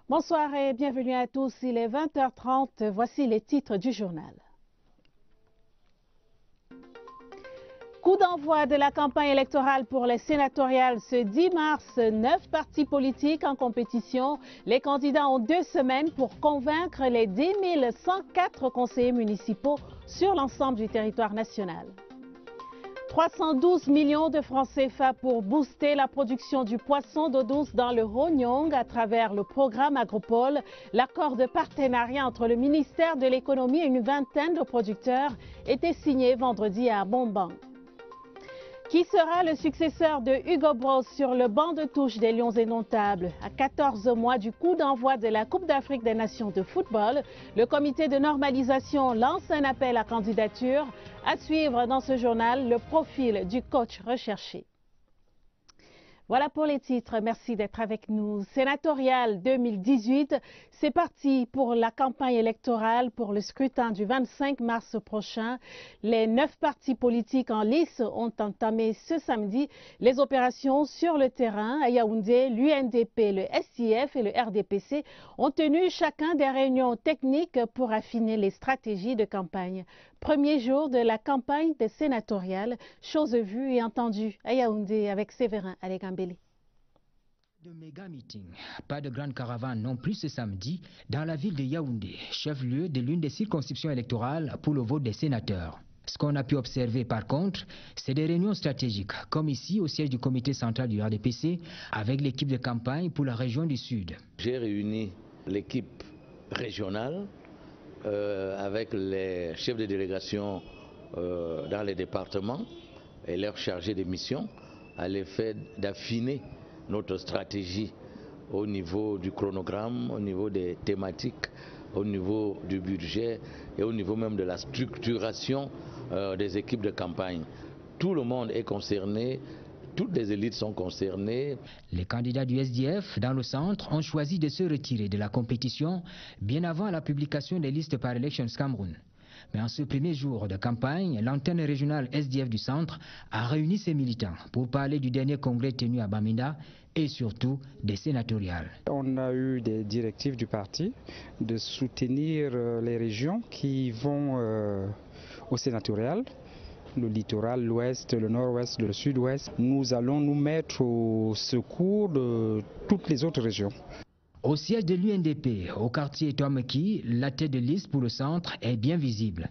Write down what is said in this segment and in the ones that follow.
Bonsoir et bienvenue à tous. Il est 20h30. Voici les titres du journal. Coup d'envoi de la campagne électorale pour les sénatoriales ce 10 mars. 9 partis politiques en compétition. Les candidats ont 2 semaines pour convaincre les 10 104 conseillers municipaux sur l'ensemble du territoire national. 312 millions de francs CFA pour booster la production du poisson d'eau douce dans le Ronyong à travers le programme Agropole. L'accord de partenariat entre le ministère de l'économie et une vingtaine de producteurs était signé vendredi à Bombang. Qui sera le successeur de Hugo Broos sur le banc de touche des Lions indomptables? À 14 mois du coup d'envoi de la Coupe d'Afrique des Nations de football, le comité de normalisation lance un appel à candidature. À suivre dans ce journal le profil du coach recherché. Voilà pour les titres. Merci d'être avec nous. Sénatorial 2018, c'est parti pour la campagne électorale pour le scrutin du 25 mars prochain. Les 9 partis politiques en lice ont entamé ce samedi les opérations sur le terrain. À Yaoundé, l'UNDP, le SIF et le RDPC ont tenu chacun des réunions techniques pour affiner les stratégies de campagne. Premier jour de la campagne des sénatoriales, chose vue et entendue à Yaoundé avec Séverin Alégambélé. De méga meeting, pas de grande caravane non plus ce samedi dans la ville de Yaoundé, chef-lieu de l'une des circonscriptions électorales pour le vote des sénateurs. Ce qu'on a pu observer par contre, c'est des réunions stratégiques, comme ici au siège du comité central du RDPC avec l'équipe de campagne pour la région du Sud. J'ai réuni l'équipe régionale avec les chefs de délégation dans les départements et leurs chargés de mission à l'effet d'affiner notre stratégie au niveau du chronogramme, au niveau des thématiques, au niveau du budget et au niveau même de la structuration des équipes de campagne. Tout le monde est concerné. Toutes les élites sont concernées. Les candidats du SDF dans le centre ont choisi de se retirer de la compétition bien avant la publication des listes par Elections Cameroun. Mais en ce premier jour de campagne, l'antenne régionale SDF du centre a réuni ses militants pour parler du dernier congrès tenu à Bamenda et surtout des sénatoriales. On a eu des directives du parti de soutenir les régions qui vont au sénatorial. Le littoral, l'ouest, le nord-ouest, le sud-ouest. Nous allons nous mettre au secours de toutes les autres régions. Au siège de l'UNDP, au quartier Toameki, la tête de liste pour le centre est bien visible.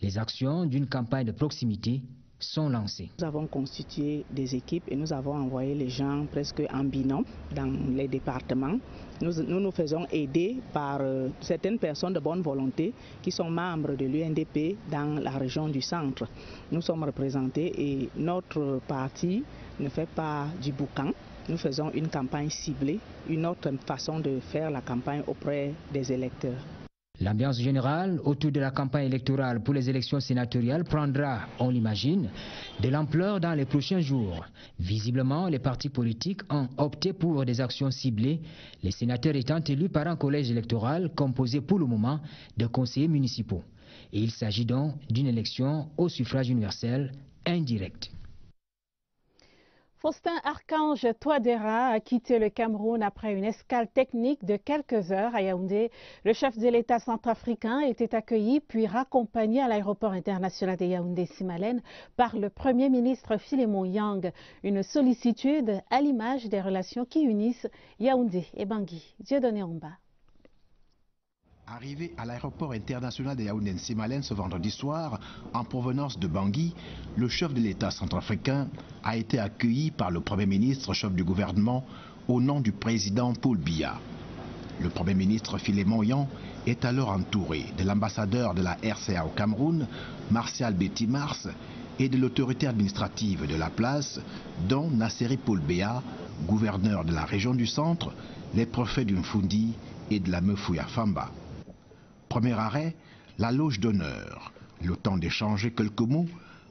Les actions d'une campagne de proximité sont lancées. Nous avons constitué des équipes et nous avons envoyé les gens presque en binôme dans les départements. Nous faisons aider par certaines personnes de bonne volonté qui sont membres de l'UNDP dans la région du centre. Nous sommes représentés et notre parti ne fait pas du boucan. Nous faisons une campagne ciblée, une autre façon de faire la campagne auprès des électeurs. L'ambiance générale autour de la campagne électorale pour les élections sénatoriales prendra, on l'imagine, de l'ampleur dans les prochains jours. Visiblement, les partis politiques ont opté pour des actions ciblées, les sénateurs étant élus par un collège électoral composé pour le moment de conseillers municipaux. Et il s'agit donc d'une élection au suffrage universel indirect. Faustin Archange Touadéra a quitté le Cameroun après une escale technique de quelques heures à Yaoundé. Le chef de l'État centrafricain était accueilli puis raccompagné à l'aéroport international de Yaoundé-Simalène par le Premier ministre Philémon Yang. Une sollicitude à l'image des relations qui unissent Yaoundé et Bangui. Dieudonné Omba. Arrivé à l'aéroport international de Yaoundé-Simalène ce vendredi soir, en provenance de Bangui, le chef de l'État centrafricain a été accueilli par le Premier ministre, chef du gouvernement, au nom du président Paul Biya. Le Premier ministre Philémon Yang est alors entouré de l'ambassadeur de la RCA au Cameroun, Martial Betty Mars, et de l'autorité administrative de la place, dont Nasseri Paul Biya, gouverneur de la région du centre, les préfets d'Umfundi et de la Mefouya Famba. Premier arrêt, la loge d'honneur, le temps d'échanger quelques mots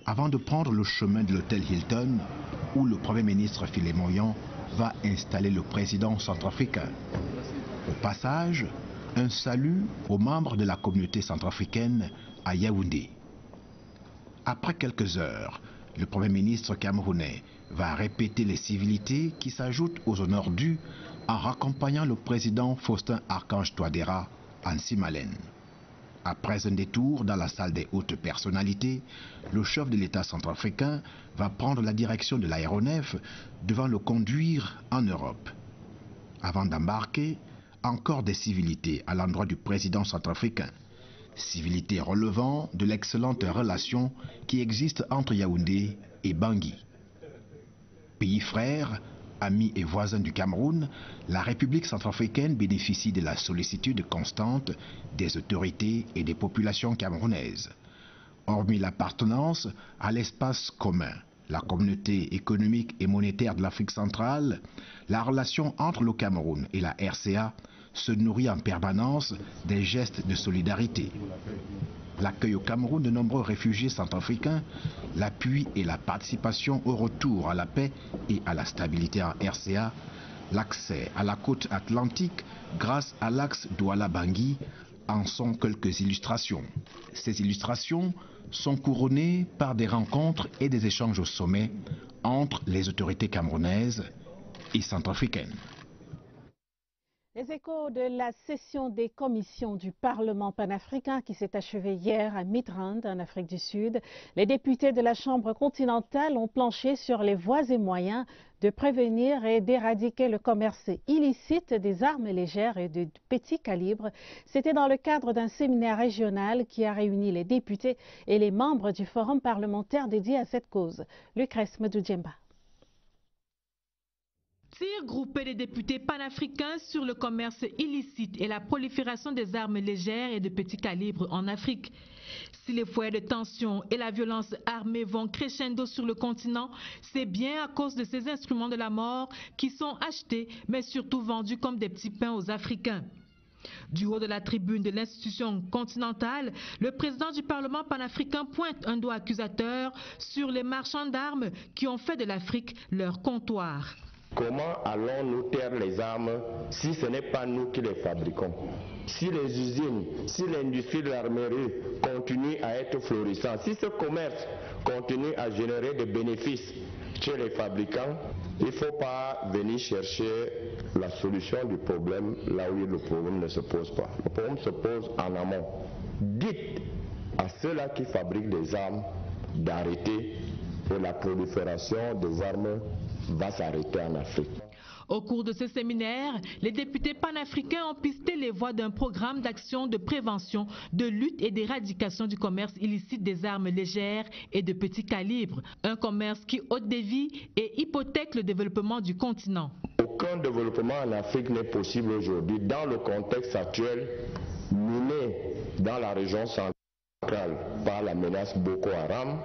avant de prendre le chemin de l'hôtel Hilton où le Premier ministre Philémon Yang va installer le président centrafricain. Au passage, un salut aux membres de la communauté centrafricaine à Yaoundé. Après quelques heures, le Premier ministre camerounais va répéter les civilités qui s'ajoutent aux honneurs dus en raccompagnant le président Faustin Archange Touadéra en Simalène. Après un détour dans la salle des hautes personnalités, le chef de l'État centrafricain va prendre la direction de l'aéronef devant le conduire en Europe. Avant d'embarquer, encore des civilités à l'endroit du président centrafricain. Civilités relevant de l'excellente relation qui existe entre Yaoundé et Bangui. Pays frères, amis et voisins du Cameroun, la République centrafricaine bénéficie de la sollicitude constante des autorités et des populations camerounaises. Hormis l'appartenance à l'espace commun, la communauté économique et monétaire de l'Afrique centrale, la relation entre le Cameroun et la RCA se nourrit en permanence des gestes de solidarité. L'accueil au Cameroun de nombreux réfugiés centrafricains, l'appui et la participation au retour à la paix et à la stabilité en RCA, l'accès à la côte atlantique grâce à l'axe Douala-Bangui en sont quelques illustrations. Ces illustrations sont couronnées par des rencontres et des échanges au sommet entre les autorités camerounaises et centrafricaines. Les échos de la session des commissions du Parlement panafricain qui s'est achevée hier à Midrand, en Afrique du Sud. Les députés de la Chambre continentale ont planché sur les voies et moyens de prévenir et d'éradiquer le commerce illicite des armes légères et de petit calibre. C'était dans le cadre d'un séminaire régional qui a réuni les députés et les membres du forum parlementaire dédié à cette cause. Lucrèce Medoudjemba. Tir groupé des députés panafricains sur le commerce illicite et la prolifération des armes légères et de petit calibre en Afrique. Si les foyers de tension et la violence armée vont crescendo sur le continent, c'est bien à cause de ces instruments de la mort qui sont achetés, mais surtout vendus comme des petits pains aux Africains. Du haut de la tribune de l'institution continentale, le président du Parlement panafricain pointe un doigt accusateur sur les marchands d'armes qui ont fait de l'Afrique leur comptoir. Comment allons-nous taire les armes si ce n'est pas nous qui les fabriquons? Si les usines, si l'industrie de l'armerie continue à être florissante, si ce commerce continue à générer des bénéfices chez les fabricants, il ne faut pas venir chercher la solution du problème là où le problème ne se pose pas. Le problème se pose en amont. Dites à ceux-là qui fabriquent des armes d'arrêter et la prolifération des armes va s'arrêter en Afrique. Au cours de ce séminaire, les députés panafricains ont pisté les voies d'un programme d'action de prévention, de lutte et d'éradication du commerce illicite des armes légères et de petit calibre. Un commerce qui ôte des vies et hypothèque le développement du continent. Aucun développement en Afrique n'est possible aujourd'hui dans le contexte actuel miné dans la région centrale par la menace Boko Haram,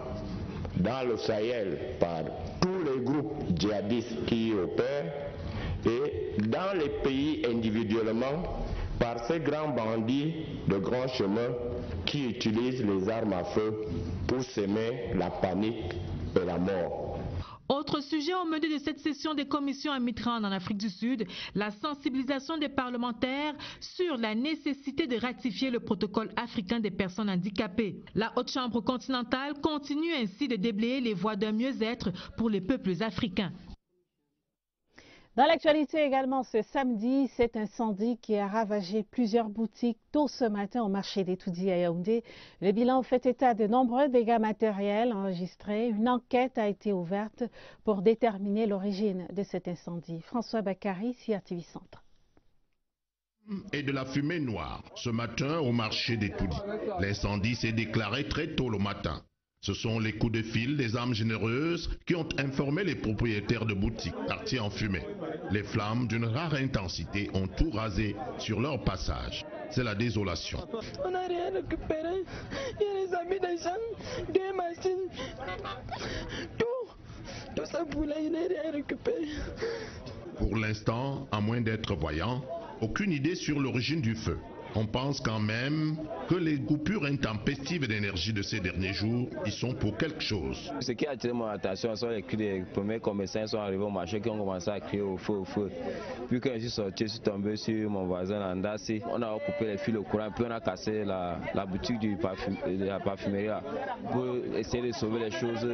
dans le Sahel par tous les groupes djihadistes qui y opèrent et dans les pays individuellement par ces grands bandits de grands chemins qui utilisent les armes à feu pour semer la panique et la mort. Autre sujet au menu de cette session des commissions à Midrand en Afrique du Sud, la sensibilisation des parlementaires sur la nécessité de ratifier le protocole africain des personnes handicapées. La Haute Chambre continentale continue ainsi de déblayer les voies d'un mieux-être pour les peuples africains. Dans l'actualité également, ce samedi, cet incendie qui a ravagé plusieurs boutiques tôt ce matin au marché des Toudi à Yaoundé. Le bilan fait état de nombreux dégâts matériels enregistrés. Une enquête a été ouverte pour déterminer l'origine de cet incendie. François Bakary, CRTV Centre. Et de la fumée noire ce matin au marché des Toudi. L'incendie s'est déclaré très tôt le matin. Ce sont les coups de fil des âmes généreuses qui ont informé les propriétaires de boutiques partis en fumée. Les flammes d'une rare intensité ont tout rasé sur leur passage. C'est la désolation. On n'a rien récupéré. Il y a les amis des gens, des machines. Tout ça brûlé, il n'a rien récupéré. Pour l'instant, à moins d'être voyant, aucune idée sur l'origine du feu. On pense quand même que les coupures intempestives d'énergie de ces derniers jours y sont pour quelque chose. Ce qui a attiré mon attention sont les cris des premiers commerçants qui sont arrivés au marché qui ont commencé à crier au feu, au feu. Puis quand je suis sorti, je suis tombé sur mon voisin Landassi. On a coupé les fils au courant, puis on a cassé la boutique de la parfumerie pour essayer de sauver les choses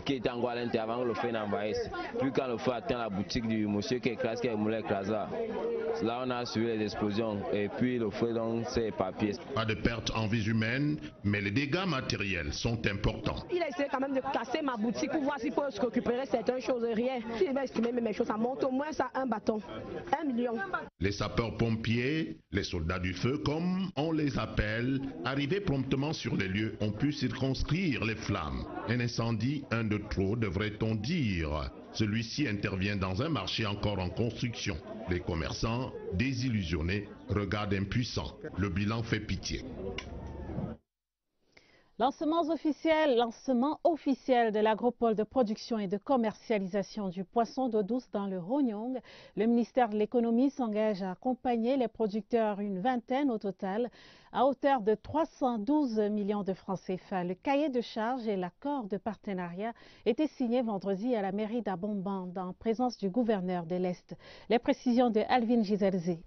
qui étaient encore à l'intérieur avant que le feu n'envahisse. Puis quand le feu atteint la boutique du monsieur qui écrase, qui est moulé écrasé, là on a suivi les explosions et puis le feu donc s'est éparpillé. Pas de pertes en vies humaines, mais les dégâts matériels sont importants. Il a essayé quand même de casser ma boutique pour voir s'il peut se récupérer certaines choses, rien. S'il va estimer mes choses, ça monte au moins à un bâton, 1 million. Les sapeurs-pompiers, les soldats du feu comme on les appelle, arrivés promptement sur les lieux, ont pu circonscrire les flammes. Un incendie, un de trop devrait-on dire. Celui-ci intervient dans un marché encore en construction. Les commerçants, désillusionnés, regardent impuissants. Le bilan fait pitié. Lancement officiel de l'agropole de production et de commercialisation du poisson d'eau douce dans le Ronyong. Le ministère de l'économie s'engage à accompagner les producteurs, une vingtaine au total, à hauteur de 312 millions de francs CFA. Le cahier de charges et l'accord de partenariat étaient signés vendredi à la mairie d'Abomban, en présence du gouverneur de l'Est. Les précisions de Alvin Gizelzé.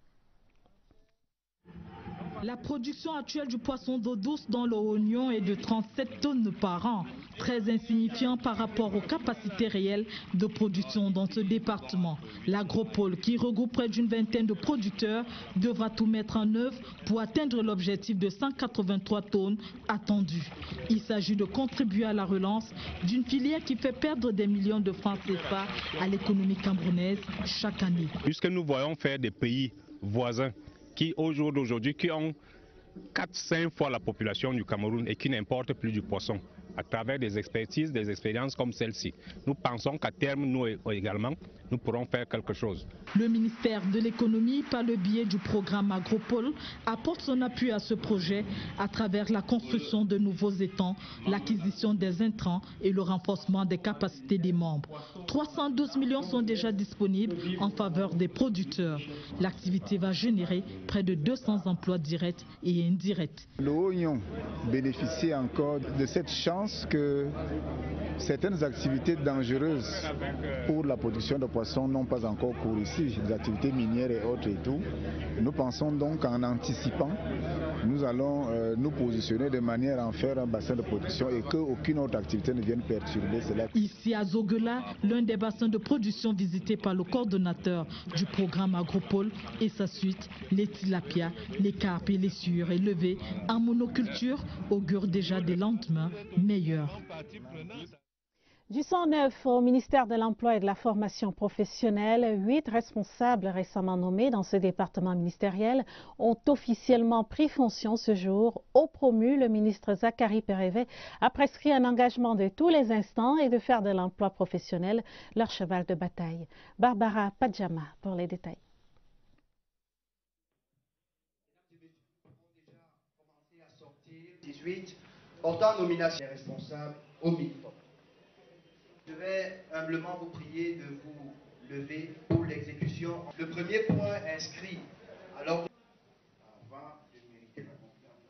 La production actuelle du poisson d'eau douce dans le Ronyong est de 37 tonnes par an, très insignifiant par rapport aux capacités réelles de production dans ce département. L'agropole, qui regroupe près d'une vingtaine de producteurs, devra tout mettre en œuvre pour atteindre l'objectif de 183 tonnes attendu. Il s'agit de contribuer à la relance d'une filière qui fait perdre des millions de francs CFA à l'économie camerounaise chaque année. Puisque nous voyons faire des pays voisins qui au jour d'aujourd'hui qui ont 4-5 fois la population du Cameroun et qui n'importent plus du poisson à travers des expertises, des expériences comme celle-ci. Nous pensons qu'à terme, nous également, nous pourrons faire quelque chose. Le ministère de l'économie, par le biais du programme Agropole, apporte son appui à ce projet à travers la construction de nouveaux étangs, l'acquisition des intrants et le renforcement des capacités des membres. 312 millions sont déjà disponibles en faveur des producteurs. L'activité va générer près de 200 emplois directs et indirects. Le Ronyong bénéficie encore de cette chance que certaines activités dangereuses pour la production de poissons n'ont pas encore cours ici, des activités minières et autres et tout. Nous pensons donc en anticipant, nous allons nous positionner de manière à en faire un bassin de production et qu'aucune autre activité ne vienne perturber cela. Ici à Zogela, l'un des bassins de production visités par le coordonnateur du programme Agropole et sa suite, les tilapias, les carpes et les suures élevées en monoculture augurent déjà des lendemains meilleurs. Du 109 au ministère de l'Emploi et de la Formation professionnelle, 8 responsables récemment nommés dans ce département ministériel ont officiellement pris fonction ce jour. Au promu, le ministre Zachary Pérévé a prescrit un engagement de tous les instants et de faire de l'emploi professionnel leur cheval de bataille. Barbara Padjama pour les détails. Portant nomination responsable au minimum. Je vais humblement vous prier de vous lever pour l'exécution. Le premier point inscrit à l'ordre avant de mériter la confiance.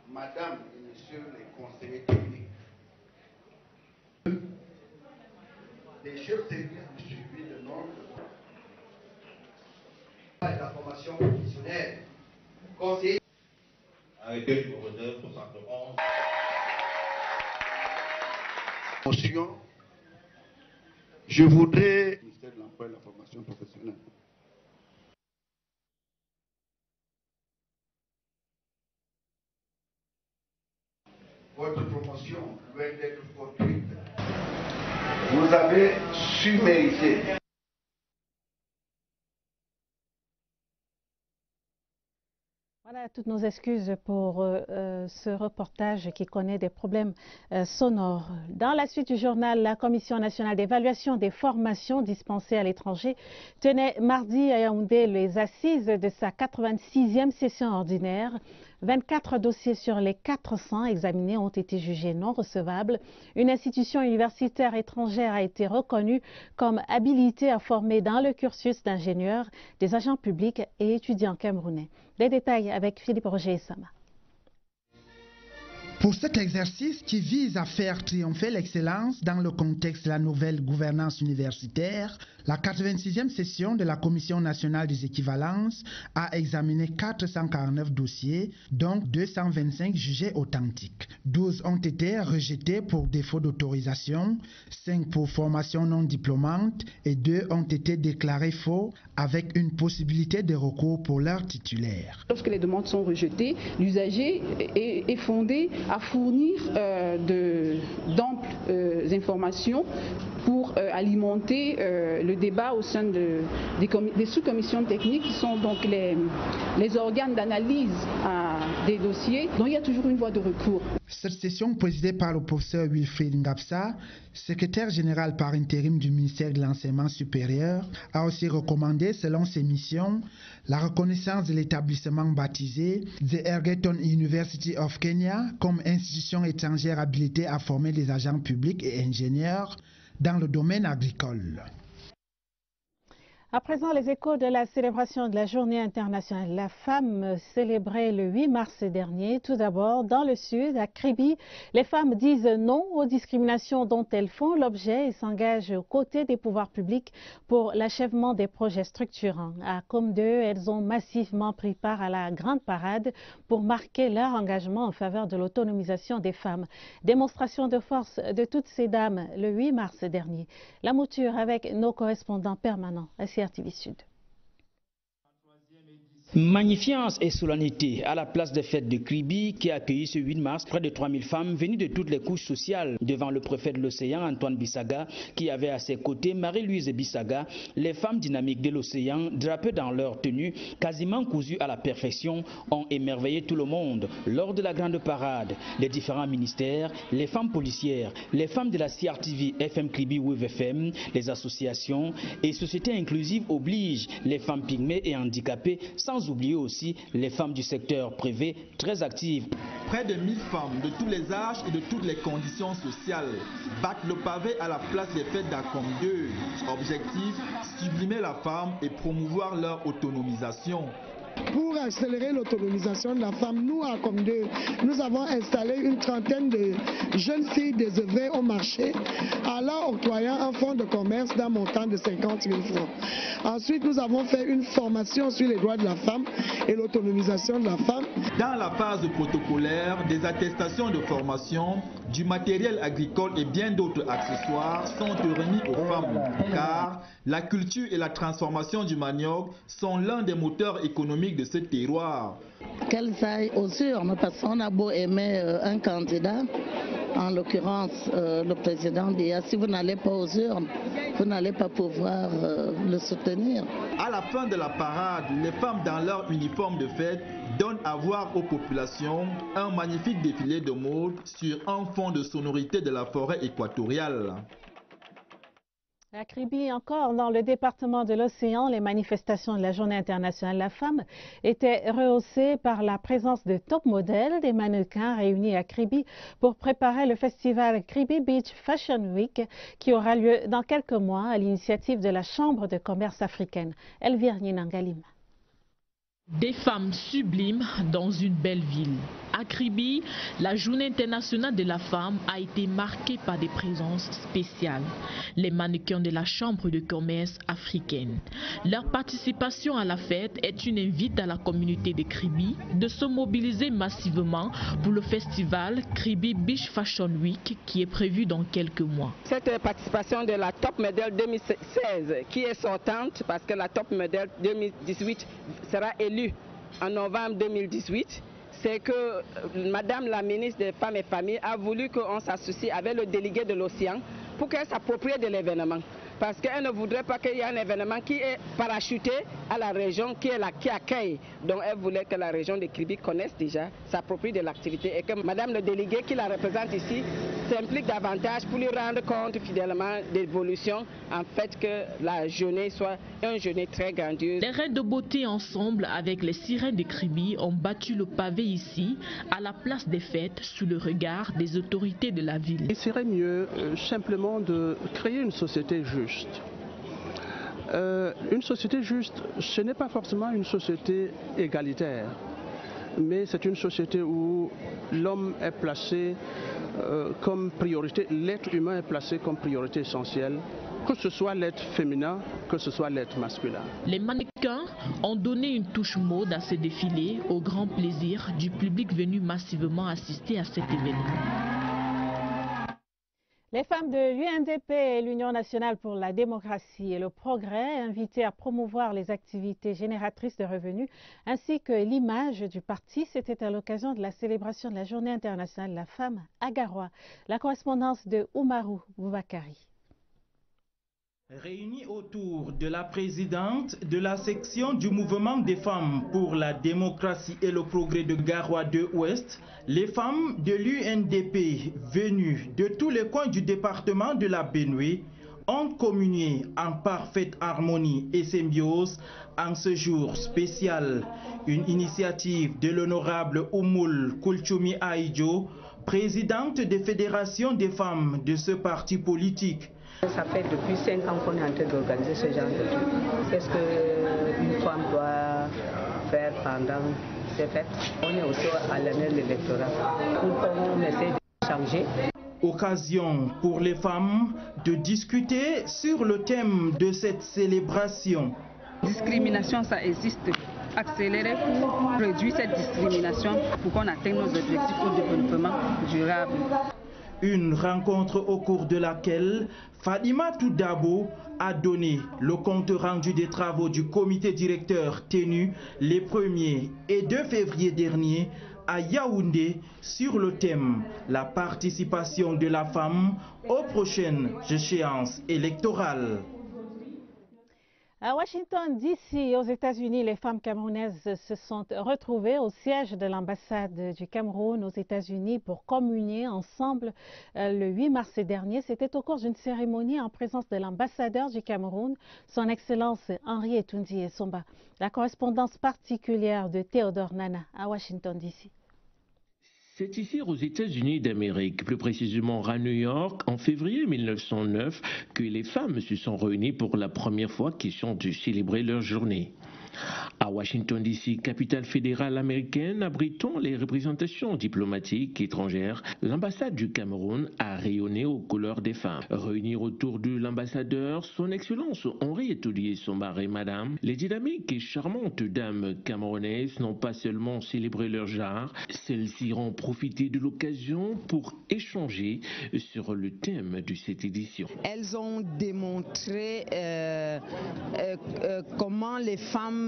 Madame et Monsieur les conseillers techniques, les chefs techniques du suivi de nombre et la formation professionnelle, conseiller arrêté du gouverneur 71. Je voudrais, ministère de l'Emploi et de la Formation professionnelle, votre promotion doit être fortuite. Vous avez su mériter. Voilà toutes nos excuses pour ce reportage qui connaît des problèmes sonores. Dans la suite du journal, la Commission nationale d'évaluation des formations dispensées à l'étranger tenait mardi à Yaoundé les assises de sa 86e session ordinaire. 24 dossiers sur les 400 examinés ont été jugés non recevables. Une institution universitaire étrangère a été reconnue comme habilitée à former dans le cursus d'ingénieurs des agents publics et étudiants camerounais. Les détails avec Philippe Roger Sama. Pour cet exercice qui vise à faire triompher l'excellence dans le contexte de la nouvelle gouvernance universitaire, la 86e session de la Commission nationale des équivalences a examiné 449 dossiers, dont 225 jugés authentiques. 12 ont été rejetés pour défaut d'autorisation, 5 pour formation non diplômante et 2 ont été déclarés faux avec une possibilité de recours pour leur titulaire. Lorsque les demandes sont rejetées, l'usager est fondé à fournir d'amples informations pour alimenter le débat au sein des sous-commissions techniques qui sont donc les organes d'analyse des dossiers. Donc il y a toujours une voie de recours. Cette session présidée par le professeur Wilfried Ngapsa, secrétaire général par intérim du ministère de l'Enseignement supérieur, a aussi recommandé, selon ses missions, la reconnaissance de l'établissement baptisé The Ergeton University of Kenya comme institution étrangère habilitée à former des agents publics et ingénieurs dans le domaine agricole. À présent, les échos de la célébration de la Journée internationale de la femme célébrée le 8 mars dernier. Tout d'abord, dans le sud, à Kribi, les femmes disent non aux discriminations dont elles font l'objet et s'engagent aux côtés des pouvoirs publics pour l'achèvement des projets structurants. À Com2, elles ont massivement pris part à la grande parade pour marquer leur engagement en faveur de l'autonomisation des femmes. Démonstration de force de toutes ces dames le 8 mars dernier. La mouture avec nos correspondants permanents à TV Sud. Magnifience et solennité à la place des fêtes de Kribi qui a accueilli ce 8 mars près de 3000 femmes venues de toutes les couches sociales devant le préfet de l'océan Antoine Bissaga qui avait à ses côtés Marie-Louise Bissaga. Les femmes dynamiques de l'océan, drapées dans leur tenue quasiment cousues à la perfection, ont émerveillé tout le monde lors de la grande parade. Les différents ministères, les femmes policières, les femmes de la CRTV, FM Kribi ou FM, les associations et sociétés inclusives obligent les femmes pygmées et handicapées, sans oublier aussi les femmes du secteur privé très actives. Près de 1000 femmes de tous les âges et de toutes les conditions sociales battent le pavé à la place des fêtes d'Acom2. Objectif, sublimer la femme et promouvoir leur autonomisation. Pour accélérer l'autonomisation de la femme, nous à Com2, nous avons installé une trentaine de jeunes filles désœuvrées au marché, en leur octroyant un fonds de commerce d'un montant de 50 000 francs. Ensuite, nous avons fait une formation sur les droits de la femme et l'autonomisation de la femme. Dans la phase protocolaire, des attestations de formation, du matériel agricole et bien d'autres accessoires sont remis aux femmes, car la culture et la transformation du manioc sont l'un des moteurs économiques de ce terroir. Qu'elles aillent aux urnes, parce qu'on a beau aimer un candidat, en l'occurrence le président Biya, si vous n'allez pas aux urnes, vous n'allez pas pouvoir le soutenir. À la fin de la parade, les femmes dans leur uniforme de fête donnent à voir aux populations un magnifique défilé de mode sur un fond de sonorité de la forêt équatoriale. À Kribi, encore dans le département de l'Océan, les manifestations de la Journée internationale de la femme étaient rehaussées par la présence de top modèles, des mannequins réunis à Kribi pour préparer le festival Kribi Beach Fashion Week qui aura lieu dans quelques mois à l'initiative de la Chambre de commerce africaine. Elvire Ninangalim. Des femmes sublimes dans une belle ville. À Kribi, la Journée internationale de la femme a été marquée par des présences spéciales. Les mannequins de la Chambre de commerce africaine. Leur participation à la fête est une invite à la communauté de Kribi de se mobiliser massivement pour le festival Kribi Beach Fashion Week qui est prévu dans quelques mois. Cette participation de la Top Model 2016 qui est sortante parce que la Top Model 2018 sera élue en novembre 2018, c'est que Madame la ministre des Femmes et Familles a voulu qu'on s'associe avec le délégué de l'Océan pour qu'elle s'approprie de l'événement. parce qu'elle ne voudrait pas qu'il y ait un événement qui est parachuté à la région qui accueille. Donc elle voulait que la région de Kribi connaisse déjà, s'approprie de l'activité et que Madame le délégué qui la représente ici s'implique davantage pour lui rendre compte fidèlement de l'évolution, en fait que la journée soit une journée très grandiose. Les reines de beauté ensemble avec les sirènes de Kribi ont battu le pavé ici, à la place des fêtes, sous le regard des autorités de la ville. Il serait mieux simplement de créer une société juste. Une société juste, ce n'est pas forcément une société égalitaire, mais c'est une société où l'homme est placé comme priorité, l'être humain est placé comme priorité essentielle, que ce soit l'être féminin, que ce soit l'être masculin. Les mannequins ont donné une touche mode à ce défilé, au grand plaisir du public venu massivement assister à cet événement. Les femmes de l'UNDP et l'Union nationale pour la démocratie et le progrès, invitées à promouvoir les activités génératrices de revenus ainsi que l'image du parti, c'était à l'occasion de la célébration de la Journée internationale de la femme à Garoua. La correspondance de Oumarou Boubakari. Réunis autour de la présidente de la section du mouvement des femmes pour la démocratie et le progrès de Garoua 2 Ouest, les femmes de l'UNDP venues de tous les coins du département de la Benue ont communié en parfaite harmonie et symbiose en ce jour spécial. Une initiative de l'honorable Oumoul Koulchoumi Aïdjo, présidente des fédérations des femmes de ce parti politique. Ça fait depuis 5 ans qu'on est en train d'organiser ce genre de truc. Qu'est-ce qu'une femme doit faire pendant ces fêtes? On est aussi à l'année électorale. On essaie de changer. Occasion pour les femmes de discuter sur le thème de cette célébration. Discrimination, ça existe. Accélérer pour réduire cette discrimination pour qu'on atteigne nos objectifs au développement durable. Une rencontre au cours de laquelle Fadima Toudabo a donné le compte rendu des travaux du comité directeur tenu les 1er et 2 février dernier à Yaoundé sur le thème « La participation de la femme aux prochaines échéances électorales ». À Washington, D.C., aux États-Unis, les femmes camerounaises se sont retrouvées au siège de l'ambassade du Cameroun aux États-Unis pour communier ensemble le 8 mars dernier. C'était au cours d'une cérémonie en présence de l'ambassadeur du Cameroun, son Excellence Henri Etundi Essomba. La correspondance particulière de Théodore Nana à Washington, D.C. C'est ici aux États-Unis d'Amérique, plus précisément à New York, en février 1909, que les femmes se sont réunies pour la première fois question de célébrer leur journée. À Washington DC, capitale fédérale américaine abritant les représentations diplomatiques étrangères, l'ambassade du Cameroun a rayonné aux couleurs des femmes. Réunir autour de l'ambassadeur, son Excellence Henri Etundi Essomba et Madame, les dynamiques et charmantes dames camerounaises n'ont pas seulement célébré leur genre, celles-ci ont profité de l'occasion pour échanger sur le thème de cette édition. Elles ont démontré comment les femmes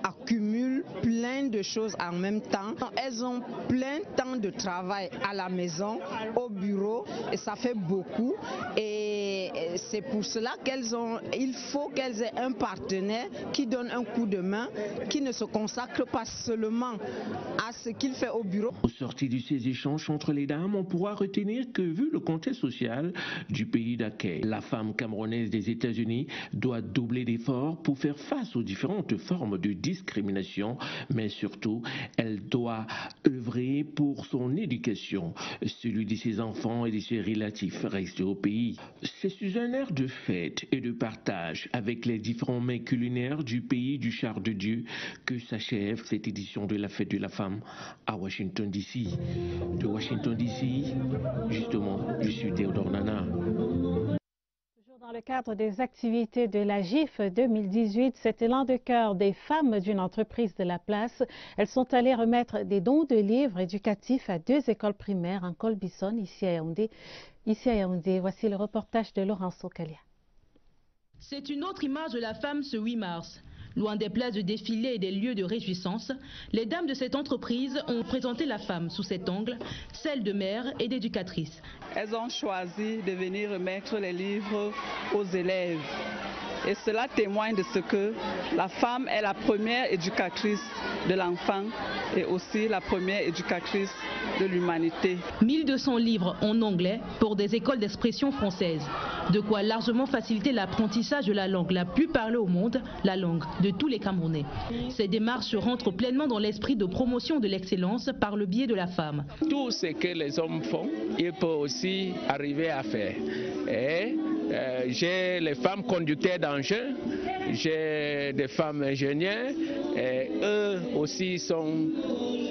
accumulent plein de choses en même temps. Elles ont plein de temps de travail à la maison, au bureau, et ça fait beaucoup. Et c'est pour cela il faut qu'elles aient un partenaire qui donne un coup de main, qui ne se consacre pas seulement à ce qu'il fait au bureau. Au sortir de ces échanges entre les dames, on pourra retenir que vu le contexte social du pays d'accueil, la femme camerounaise des États-Unis doit doubler d'efforts pour faire face aux différentes formes de discrimination, mais surtout, elle doit œuvrer pour son éducation. Celui de ses enfants et de ses relatifs restés au pays. C'est sous un air de fête et de partage avec les différents mets culinaires du pays du char de Dieu que s'achève cette édition de la fête de la femme à Washington DC. De Washington DC, justement, je suis Théodore Nana. Dans le cadre des activités de la GIF 2018, cet élan de cœur des femmes d'une entreprise de la place, elles sont allées remettre des dons de livres éducatifs à 2 écoles primaires en Colbison, ici à Yaoundé. Voici le reportage de Laurence Okalia. C'est une autre image de la femme ce 8 mars. Loin des places de défilé et des lieux de réjouissance, les dames de cette entreprise ont présenté la femme sous cet angle, celle de mère et d'éducatrice. Elles ont choisi de venir remettre les livres aux élèves. Et cela témoigne de ce que la femme est la première éducatrice de l'enfant et aussi la première éducatrice de l'humanité. 1200 livres en anglais pour des écoles d'expression française. De quoi largement faciliter l'apprentissage de la langue la plus parlée au monde, la langue de tous les Camerounais. Ces démarches rentrent pleinement dans l'esprit de promotion de l'excellence par le biais de la femme. Tout ce que les hommes font, ils peuvent aussi arriver à faire. Et j'ai les femmes conducteurs d'engins, j'ai des femmes ingénieurs, et eux aussi sont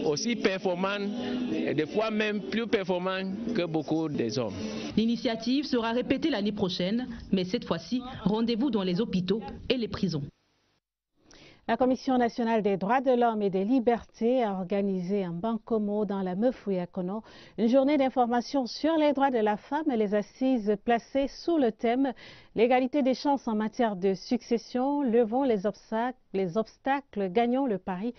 aussi performants, et des fois même plus performants que beaucoup des hommes. L'initiative sera répétée l'année prochaine, mais cette fois-ci, rendez-vous dans les hôpitaux et les prisons. La Commission nationale des droits de l'homme et des libertés a organisé en Bankomo, dans la Meufouyakono, une journée d'information sur les droits de la femme et les assises placées sous le thème « L'égalité des chances en matière de succession, levons les obstacles, gagnons le pari »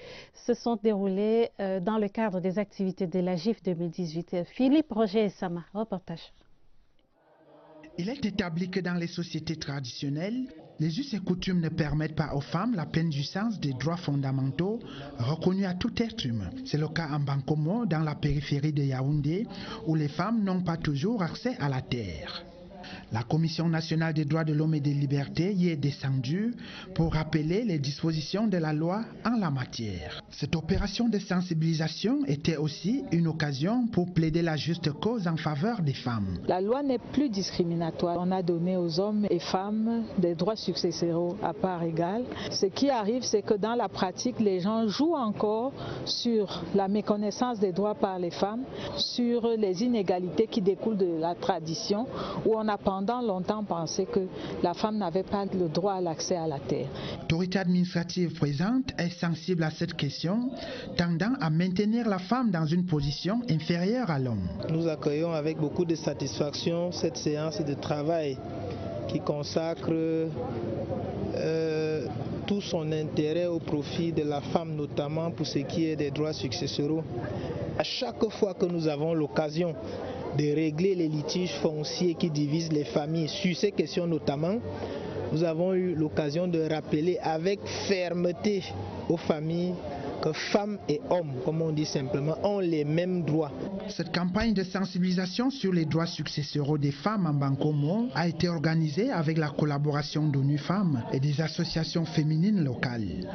se sont déroulées dans le cadre des activités de la GIF 2018. Philippe Roger et Sama, reportage. Il est établi que dans les sociétés traditionnelles, les us et coutumes ne permettent pas aux femmes la pleine jouissance des droits fondamentaux reconnus à tout être humain. C'est le cas en Bankomo, dans la périphérie de Yaoundé, où les femmes n'ont pas toujours accès à la terre. La Commission nationale des droits de l'homme et des libertés y est descendue pour rappeler les dispositions de la loi en la matière. Cette opération de sensibilisation était aussi une occasion pour plaider la juste cause en faveur des femmes. La loi n'est plus discriminatoire. On a donné aux hommes et femmes des droits successoraux à part égale. Ce qui arrive, c'est que dans la pratique, les gens jouent encore sur la méconnaissance des droits par les femmes, sur les inégalités qui découlent de la tradition, où on a pendant longtemps pensé que la femme n'avait pas le droit à l'accès à la terre. L'autorité administrative présente est sensible à cette question, tendant à maintenir la femme dans une position inférieure à l'homme. Nous accueillons avec beaucoup de satisfaction cette séance de travail qui consacre tout son intérêt au profit de la femme, notamment pour ce qui est des droits successoraux. À chaque fois que nous avons l'occasion de régler les litiges fonciers qui divisent les familles, sur ces questions notamment, nous avons eu l'occasion de rappeler avec fermeté aux familles que femmes et hommes, comme on dit simplement, ont les mêmes droits. Cette campagne de sensibilisation sur les droits successoraux des femmes en Bankomo a été organisée avec la collaboration d'ONU Femmes et des associations féminines locales.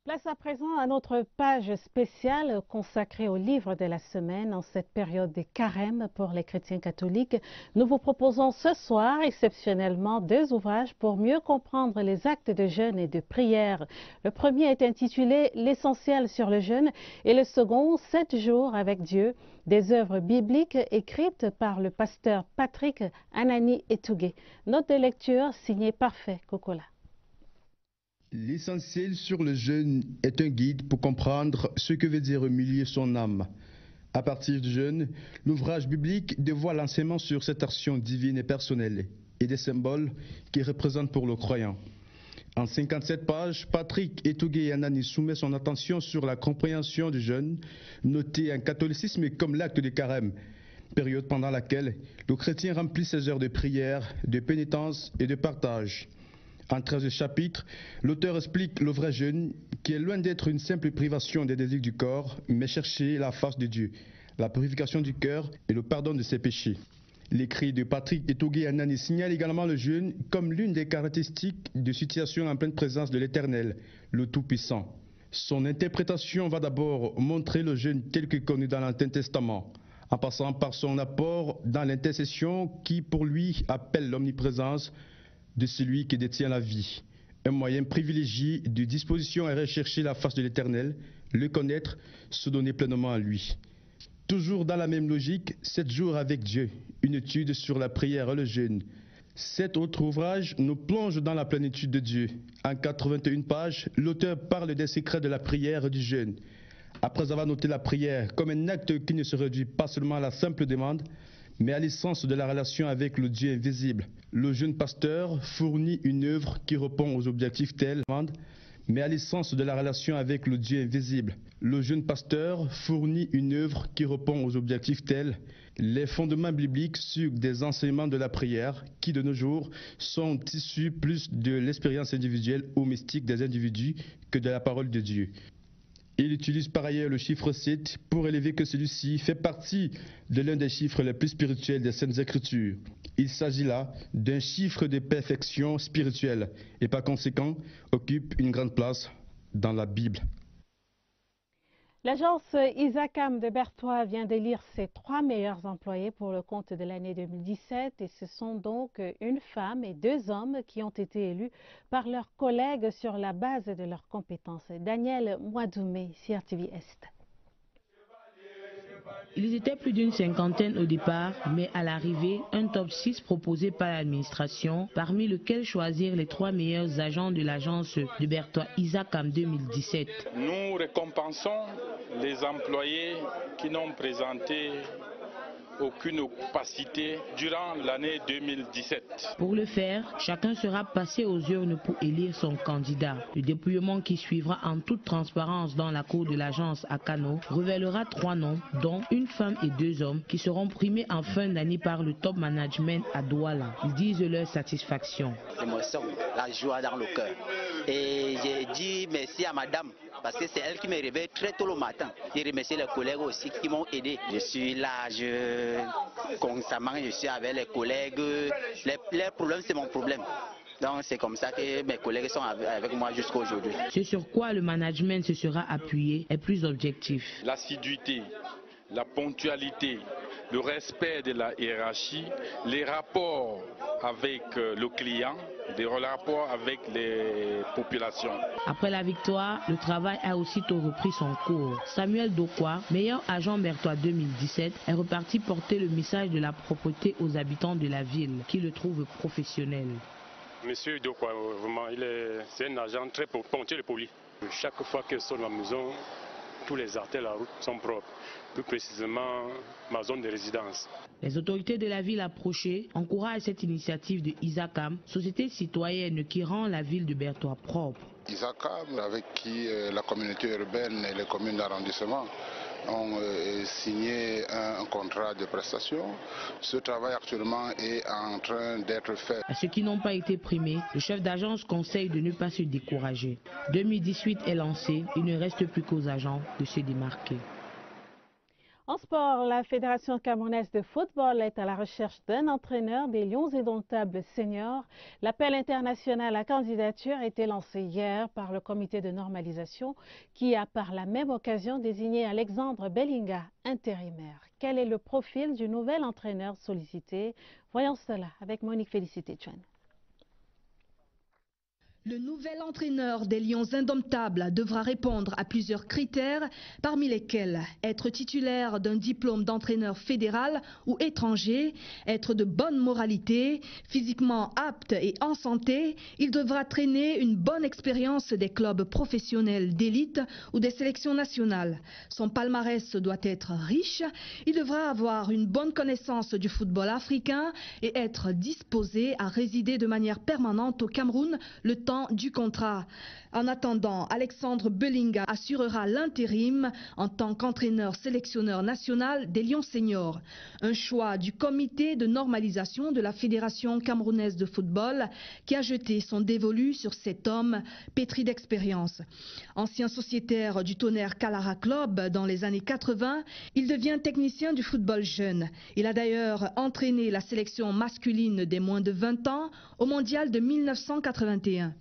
Place à présent à notre page spéciale consacrée au livre de la semaine en cette période de carême pour les chrétiens catholiques. Nous vous proposons ce soir exceptionnellement 2 ouvrages pour mieux comprendre les actes de jeûne et de prière. Le premier est intitulé « L'essentiel sur le jeûne » et le second « 7 jours avec Dieu », des œuvres bibliques écrites par le pasteur Patrick Anani Etougué. Note de lecture signée Parfait Kokola. L'essentiel sur le jeûne est un guide pour comprendre ce que veut dire humilier son âme. À partir du jeûne, l'ouvrage biblique dévoile l'enseignement sur cette action divine et personnelle et des symboles qui représentent pour le croyant. En 57 pages, Patrick Etougué Anani soumet son attention sur la compréhension du jeûne, noté en catholicisme comme l'acte de carême, période pendant laquelle le chrétien remplit ses heures de prière, de pénitence et de partage. En 13 chapitres, l'auteur explique le vrai jeûne qui est loin d'être une simple privation des désirs du corps, mais chercher la face de Dieu, la purification du cœur et le pardon de ses péchés. L'écrit de Patrick Etougué Anani signale également le jeûne comme l'une des caractéristiques de situation en pleine présence de l'Éternel, le Tout-Puissant. Son interprétation va d'abord montrer le jeûne tel que connu dans l'Ancien Testament, en passant par son apport dans l'intercession qui pour lui appelle l'omniprésence de celui qui détient la vie, un moyen privilégié de disposition à rechercher la face de l'Éternel, le connaître, se donner pleinement à lui. Toujours dans la même logique, 7 jours avec Dieu, une étude sur la prière et le jeûne. Cet autre ouvrage nous plonge dans la plénitude de Dieu. En 81 pages, l'auteur parle des secrets de la prière et du jeûne. Après avoir noté la prière comme un acte qui ne se réduit pas seulement à la simple demande, mais à l'essence de la relation avec le Dieu invisible. Le jeune pasteur fournit une œuvre qui répond aux objectifs tels, mais à l'essence de la relation avec le Dieu invisible. Le jeune pasteur fournit une œuvre qui répond aux objectifs tels les fondements bibliques sur des enseignements de la prière qui de nos jours sont issus plus de l'expérience individuelle ou mystique des individus que de la parole de Dieu. Il utilise par ailleurs le chiffre 7 pour élever que celui-ci fait partie de l'un des chiffres les plus spirituels des Saintes Écritures. Il s'agit là d'un chiffre de perfection spirituelle et par conséquent occupe une grande place dans la Bible. L'agence Isacam de Berthois vient d'élire ses 3 meilleurs employés pour le compte de l'année 2017 et ce sont donc une femme et 2 hommes qui ont été élus par leurs collègues sur la base de leurs compétences. Daniel Mouadoumé, CRTV Est. Ils étaient plus d'une cinquantaine au départ, mais à l'arrivée, un top 6 proposé par l'administration, parmi lesquels choisir les 3 meilleurs agents de l'agence de Berthois Isacam 2017. Nous récompensons les employés qui n'ont présenté aucune opacité durant l'année 2017. Pour le faire, chacun sera passé aux urnes pour élire son candidat. Le dépouillement qui suivra en toute transparence dans la cour de l'agence à Kano révélera 3 noms, dont une femme et 2 hommes qui seront primés en fin d'année par le top management à Douala. Ils disent leur satisfaction. L'émotion, la joie dans le cœur. Et j'ai dit merci à madame parce que c'est elle qui me réveille très tôt le matin. J'ai remercié les collègues aussi qui m'ont aidé. Je suis là, constamment, je suis avec les collègues. Les problèmes, c'est mon problème. Donc c'est comme ça que mes collègues sont avec moi jusqu'à aujourd'hui. Ce sur quoi le management se sera appuyé est plus objectif. L'assiduité, la ponctualité, le respect de la hiérarchie, les rapports avec le client, des rapports avec les populations. Après la victoire, le travail a aussitôt repris son cours. Samuel Dokwa, meilleur agent Berthois 2017, est reparti porter le message de la propreté aux habitants de la ville, qui le trouvent professionnel. Monsieur Dokwa, vraiment, c'est un agent très ponctuel et poli. Chaque fois qu'il sort de la maison, tous les artères de la route sont propres, plus précisément ma zone de résidence. Les autorités de la ville approchées encouragent cette initiative de Isacam, société citoyenne qui rend la ville de Berthois propre. Isacam, avec qui la communauté urbaine et les communes d'arrondissement ont signé un contrat de prestation. Ce travail actuellement est en train d'être fait. À ceux qui n'ont pas été primés, le chef d'agence conseille de ne pas se décourager. 2018 est lancé, il ne reste plus qu'aux agents de se démarquer. En sport, la Fédération camerounaise de football est à la recherche d'un entraîneur des Lions indomptables seniors. L'appel international à candidature a été lancé hier par le comité de normalisation qui a par la même occasion désigné Alexandre Bellinga, intérimaire. Quel est le profil du nouvel entraîneur sollicité? Voyons cela avec Monique Félicité Chuen. Le nouvel entraîneur des Lions indomptables devra répondre à plusieurs critères, parmi lesquels être titulaire d'un diplôme d'entraîneur fédéral ou étranger, être de bonne moralité, physiquement apte et en santé. Il devra traîner une bonne expérience des clubs professionnels d'élite ou des sélections nationales. Son palmarès doit être riche. Il devra avoir une bonne connaissance du football africain et être disposé à résider de manière permanente au Cameroun le temps du contrat. En attendant, Alexandre Bellinga assurera l'intérim en tant qu'entraîneur sélectionneur national des Lions seniors. Un choix du comité de normalisation de la Fédération camerounaise de football qui a jeté son dévolu sur cet homme pétri d'expérience. Ancien sociétaire du Tonnerre Calara Club dans les années 80, il devient technicien du football jeune. Il a d'ailleurs entraîné la sélection masculine des moins de 20 ans au mondial de 1981.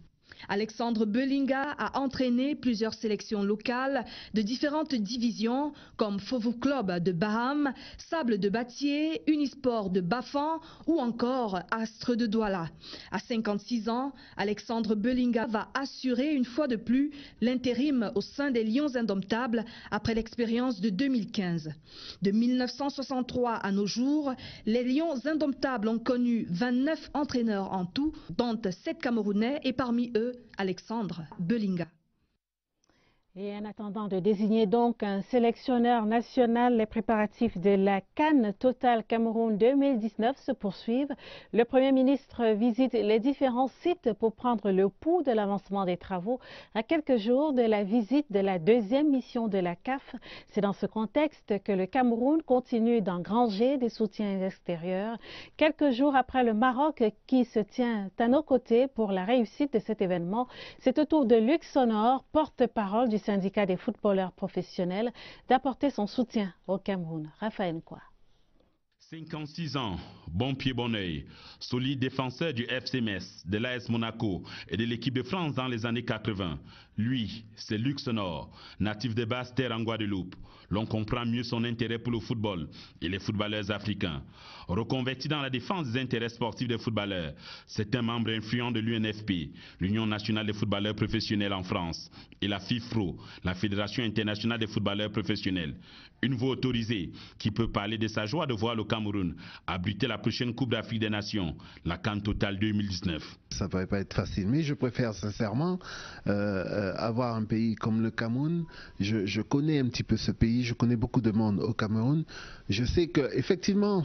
Alexandre Bellinga a entraîné plusieurs sélections locales de différentes divisions comme Fauveau Club de Baham, Sable de Batier, Unisport de Bafan ou encore Astre de Douala. À 56 ans, Alexandre Bellinga va assurer une fois de plus l'intérim au sein des Lions indomptables après l'expérience de 2015. De 1963 à nos jours, les Lions indomptables ont connu 29 entraîneurs en tout, dont 7 Camerounais et parmi eux Alexandre Bellinga. Et en attendant de désigner donc un sélectionneur national, les préparatifs de la CAN Total Cameroun 2019 se poursuivent. Le Premier ministre visite les différents sites pour prendre le pouls de l'avancement des travaux à quelques jours de la visite de la deuxième mission de la CAF. C'est dans ce contexte que le Cameroun continue d'engranger des soutiens extérieurs. Quelques jours après le Maroc qui se tient à nos côtés pour la réussite de cet événement, c'est au tour de Luc Sonor, porte-parole du syndicat des footballeurs professionnels, d'apporter son soutien au Cameroun. Raphaël Nkwa. 56 ans, bon pied, bon oeil, solide défenseur du FC Metz, de l'AS Monaco et de l'équipe de France dans les années 80. Lui, c'est Luc Sonor, natif de Basse-Terre en Guadeloupe. L'on comprend mieux son intérêt pour le football et les footballeurs africains. Reconverti dans la défense des intérêts sportifs des footballeurs, c'est un membre influent de l'UNFP, l'Union nationale des footballeurs professionnels en France, et la FIFPro, la Fédération internationale des footballeurs professionnels. Une voix autorisée qui peut parler de sa joie de voir le Cameroun abriter la prochaine Coupe d'Afrique des Nations, la CAN Total 2019. Ça ne va pas être facile, mais je préfère sincèrement avoir un pays comme le Cameroun. Je connais un petit peu ce pays, je connais beaucoup de monde au Cameroun. Je sais qu'effectivement,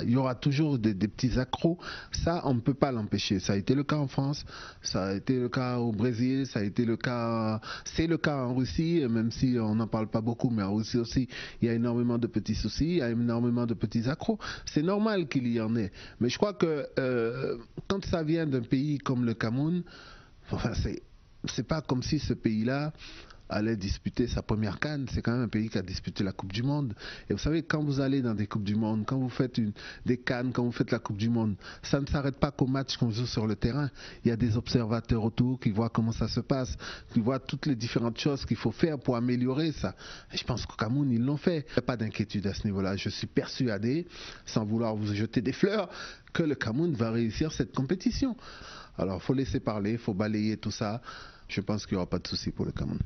il y aura toujours des petits accros. Ça, on ne peut pas l'empêcher. Ça a été le cas en France, ça a été le cas au Brésil, ça a été le cas, c'est le cas en Russie, même si on n'en parle pas beaucoup, mais en Russie aussi, il y a énormément de petits soucis, il y a énormément de petits accros. C'est normal qu'il y en ait. Mais je crois que quand ça vient d'un pays comme le Cameroun, enfin, c'est pas comme si ce pays-là allait disputer sa première CAN. C'est quand même un pays qui a disputé la Coupe du Monde. Et vous savez, quand vous allez dans des Coupes du Monde, quand vous faites des CAN, quand vous faites la Coupe du Monde, ça ne s'arrête pas qu'au match qu'on joue sur le terrain. Il y a des observateurs autour qui voient comment ça se passe, qui voient toutes les différentes choses qu'il faut faire pour améliorer ça. Et je pense qu'au Cameroun, ils l'ont fait. Il n'y a pas d'inquiétude à ce niveau-là. Je suis persuadé, sans vouloir vous jeter des fleurs, que le Cameroun va réussir cette compétition. Alors, il faut laisser parler, il faut balayer tout ça. Je pense qu'il n'y aura pas de souci pour le Cameroun.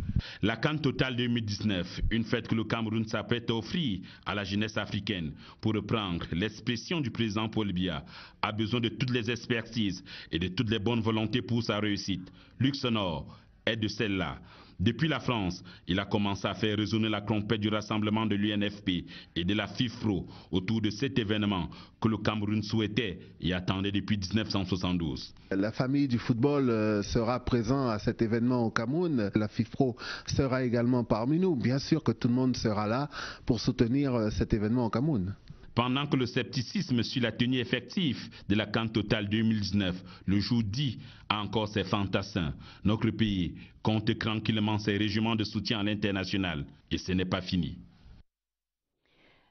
La CAN Total 2019, une fête que le Cameroun s'apprête à offrir à la jeunesse africaine. Pour reprendre l'expression du président Paul Biya, a besoin de toutes les expertises et de toutes les bonnes volontés pour sa réussite. Luc Sonor est de celle-là. Depuis la France, il a commencé à faire résonner la trompette du rassemblement de l'UNFP et de la FIFPro autour de cet événement que le Cameroun souhaitait et attendait depuis 1972. La famille du football sera présente à cet événement au Cameroun. La FIFPro sera également parmi nous. Bien sûr que tout le monde sera là pour soutenir cet événement au Cameroun. Pendant que le scepticisme sur la tenue effective de la CAN Total 2019, le jour dit, a encore ses fantassins, notre pays compte tranquillement ses régiments de soutien à l'international. Et ce n'est pas fini.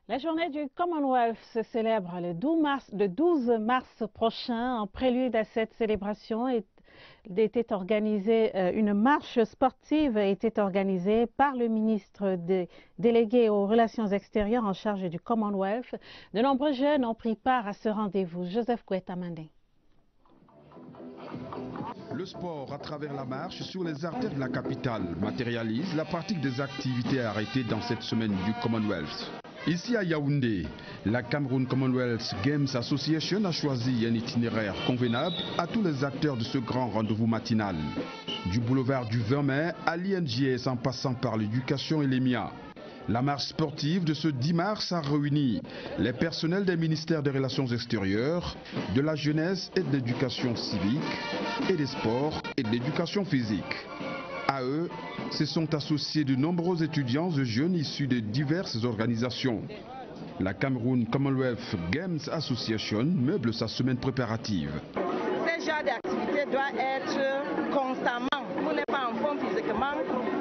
La journée du Commonwealth se célèbre le 12 mars prochain. En prélude à cette célébration, une marche sportive était organisée par le ministre délégué aux relations extérieures en charge du Commonwealth. De nombreux jeunes ont pris part à ce rendez-vous. Joseph Koueta-Mandé. Le sport à travers la marche sur les artères de la capitale matérialise la pratique des activités arrêtées dans cette semaine du Commonwealth. Ici à Yaoundé, la Cameroun Commonwealth Games Association a choisi un itinéraire convenable à tous les acteurs de ce grand rendez-vous matinal. Du boulevard du 20 mai à l'INGS en passant par l'éducation et l'EMIA. La marche sportive de ce 10 mars a réuni les personnels des ministères des Relations extérieures, de la jeunesse et de l'éducation civique, et des sports et de l'éducation physique. À eux, se sont associés de nombreux étudiants et jeunes issus de diverses organisations. La Cameroun Commonwealth Games Association meuble sa semaine préparative. Ce genre d'activité doit être constamment. Vous n'êtes pas en forme physiquement,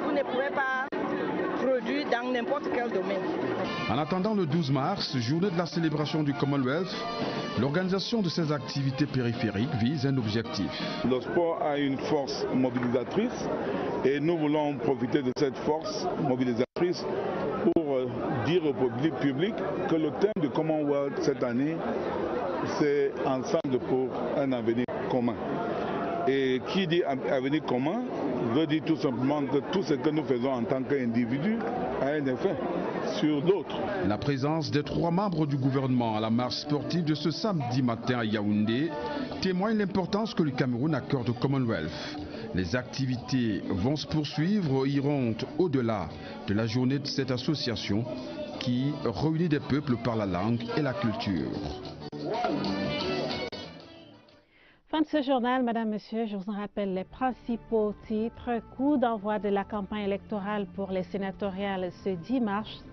vous ne pouvez pas produire dans n'importe quel domaine. En attendant le 12 mars, journée de la célébration du Commonwealth, l'organisation de ces activités périphériques vise un objectif. Le sport a une force mobilisatrice et nous voulons profiter de cette force mobilisatrice pour dire au public que le thème du Commonwealth cette année, c'est ensemble pour un avenir commun. Et qui dit avenir commun veut dire tout simplement que tout ce que nous faisons en tant qu'individu a un effet sur d'autres. La présence des 3 membres du gouvernement à la marche sportive de ce samedi matin à Yaoundé témoigne l'importance que le Cameroun accorde au Commonwealth. Les activités vont se poursuivre, iront au-delà de la journée de cette association qui réunit des peuples par la langue et la culture. Fin de ce journal, Madame, Monsieur, je vous en rappelle les principaux titres. Coup d'envoi de la campagne électorale pour les sénatoriales ce 10 mars.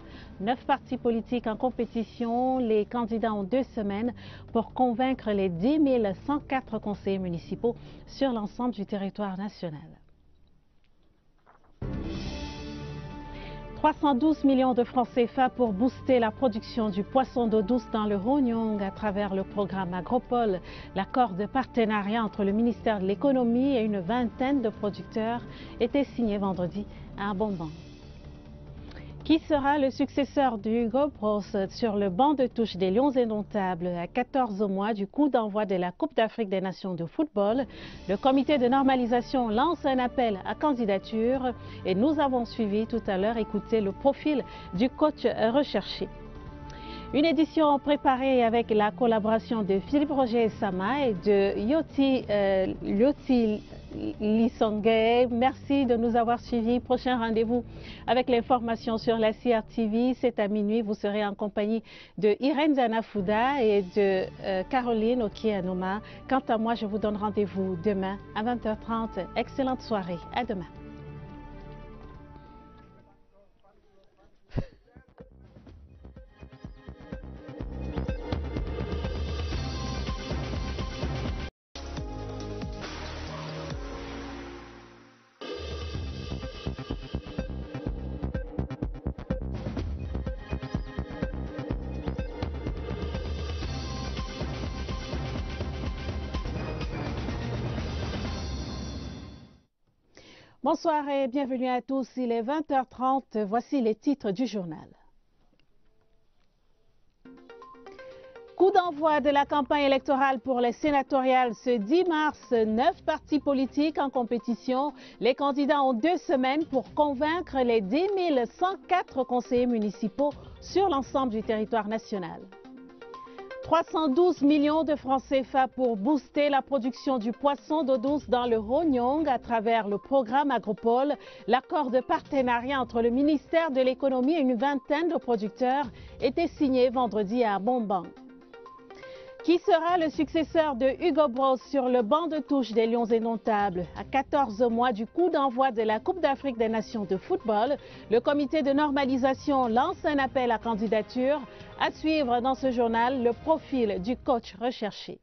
9 partis politiques en compétition. Les candidats ont 2 semaines pour convaincre les 10 104 conseillers municipaux sur l'ensemble du territoire national. 312 millions de francs CFA pour booster la production du poisson d'eau douce dans le Ronyong à travers le programme Agropole. L'accord de partenariat entre le ministère de l'économie et une vingtaine de producteurs était signé vendredi à Abombang. Qui sera le successeur d'Hugo Broos sur le banc de touche des Lions indomptables à 14 mois du coup d'envoi de la Coupe d'Afrique des Nations de football? Le comité de normalisation lance un appel à candidature et nous avons suivi tout à l'heure, écouté le profil du coach recherché. Une édition préparée avec la collaboration de Philippe Roger Sama et de Yoti Lisongé. Merci de nous avoir suivis. Prochain rendez-vous avec l'information sur la CRTV. C'est à minuit. Vous serez en compagnie de Irène Zanafouda et de Caroline Okianoma. Quant à moi, je vous donne rendez-vous demain à 20h30. Excellente soirée. À demain. Bonsoir et bienvenue à tous. Il est 20h30. Voici les titres du journal. Coup d'envoi de la campagne électorale pour les sénatoriales ce 10 mars. 9 partis politiques en compétition. Les candidats ont 2 semaines pour convaincre les 10 104 conseillers municipaux sur l'ensemble du territoire national. 312 millions de francs CFA pour booster la production du poisson d'eau douce dans le Ronyong à travers le programme Agropole. L'accord de partenariat entre le ministère de l'économie et une vingtaine de producteurs était signé vendredi à Abombang. Qui sera le successeur de Hugo Broos sur le banc de touche des Lions indomptables? À 14 mois du coup d'envoi de la Coupe d'Afrique des Nations de football, le comité de normalisation lance un appel à candidature. À suivre dans ce journal le profil du coach recherché.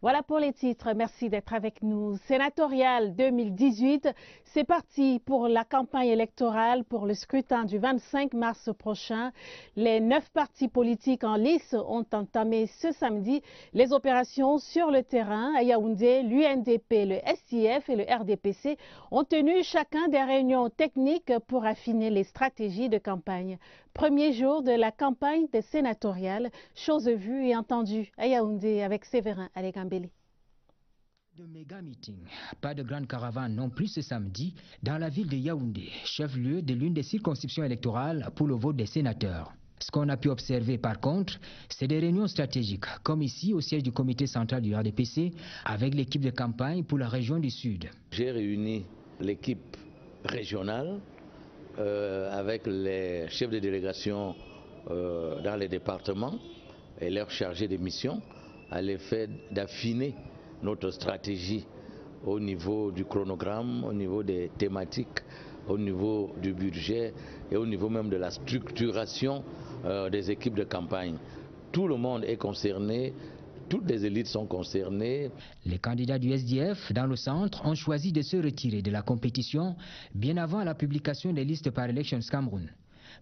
Voilà pour les titres. Merci d'être avec nous. Sénatorial 2018, c'est parti pour la campagne électorale pour le scrutin du 25 mars prochain. Les 9 partis politiques en lice ont entamé ce samedi les opérations sur le terrain. À Yaoundé, l'UNDP, le SIF et le RDPC ont tenu chacun des réunions techniques pour affiner les stratégies de campagne. Premier jour de la campagne des sénatoriales, chose vue et entendue à Yaoundé avec Séverin Alégambélé. De méga meeting, pas de grande caravane non plus ce samedi dans la ville de Yaoundé, chef-lieu de l'une des circonscriptions électorales pour le vote des sénateurs. Ce qu'on a pu observer par contre, c'est des réunions stratégiques, comme ici au siège du comité central du RDPC avec l'équipe de campagne pour la région du Sud. J'ai réuni l'équipe régionale avec les chefs de délégation dans les départements et leurs chargés de mission à l'effet d'affiner notre stratégie au niveau du chronogramme, au niveau des thématiques, au niveau du budget et au niveau même de la structuration des équipes de campagne. Tout le monde est concerné. Toutes les élites sont concernées. Les candidats du SDF dans le centre ont choisi de se retirer de la compétition bien avant la publication des listes par Elections Cameroun.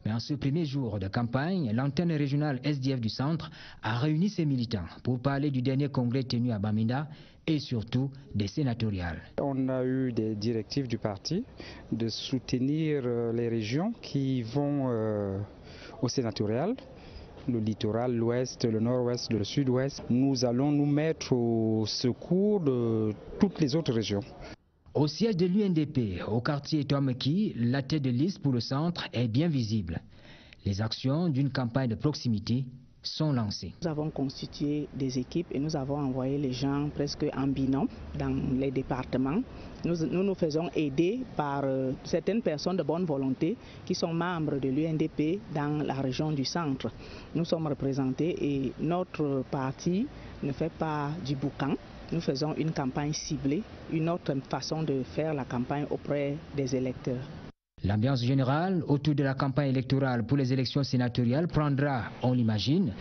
Mais en ce premier jour de campagne, l'antenne régionale SDF du centre a réuni ses militants pour parler du dernier congrès tenu à Bamenda et surtout des sénatoriales. On a eu des directives du parti de soutenir les régions qui vont au sénatorial. Le littoral, l'ouest, le nord-ouest, le sud-ouest. Nous allons nous mettre au secours de toutes les autres régions. Au siège de l'UNDP, au quartier Toameki, la tête de liste pour le centre est bien visible. Les actions d'une campagne de proximité sont lancées. Nous avons constitué des équipes et nous avons envoyé les gens presque en binôme dans les départements. Nous faisons aider par certaines personnes de bonne volonté qui sont membres de l'UNDP dans la région du centre. Nous sommes représentés et notre parti ne fait pas du boucan. Nous faisons une campagne ciblée, une autre façon de faire la campagne auprès des électeurs. L'ambiance générale autour de la campagne électorale pour les élections sénatoriales prendra, on l'imagine,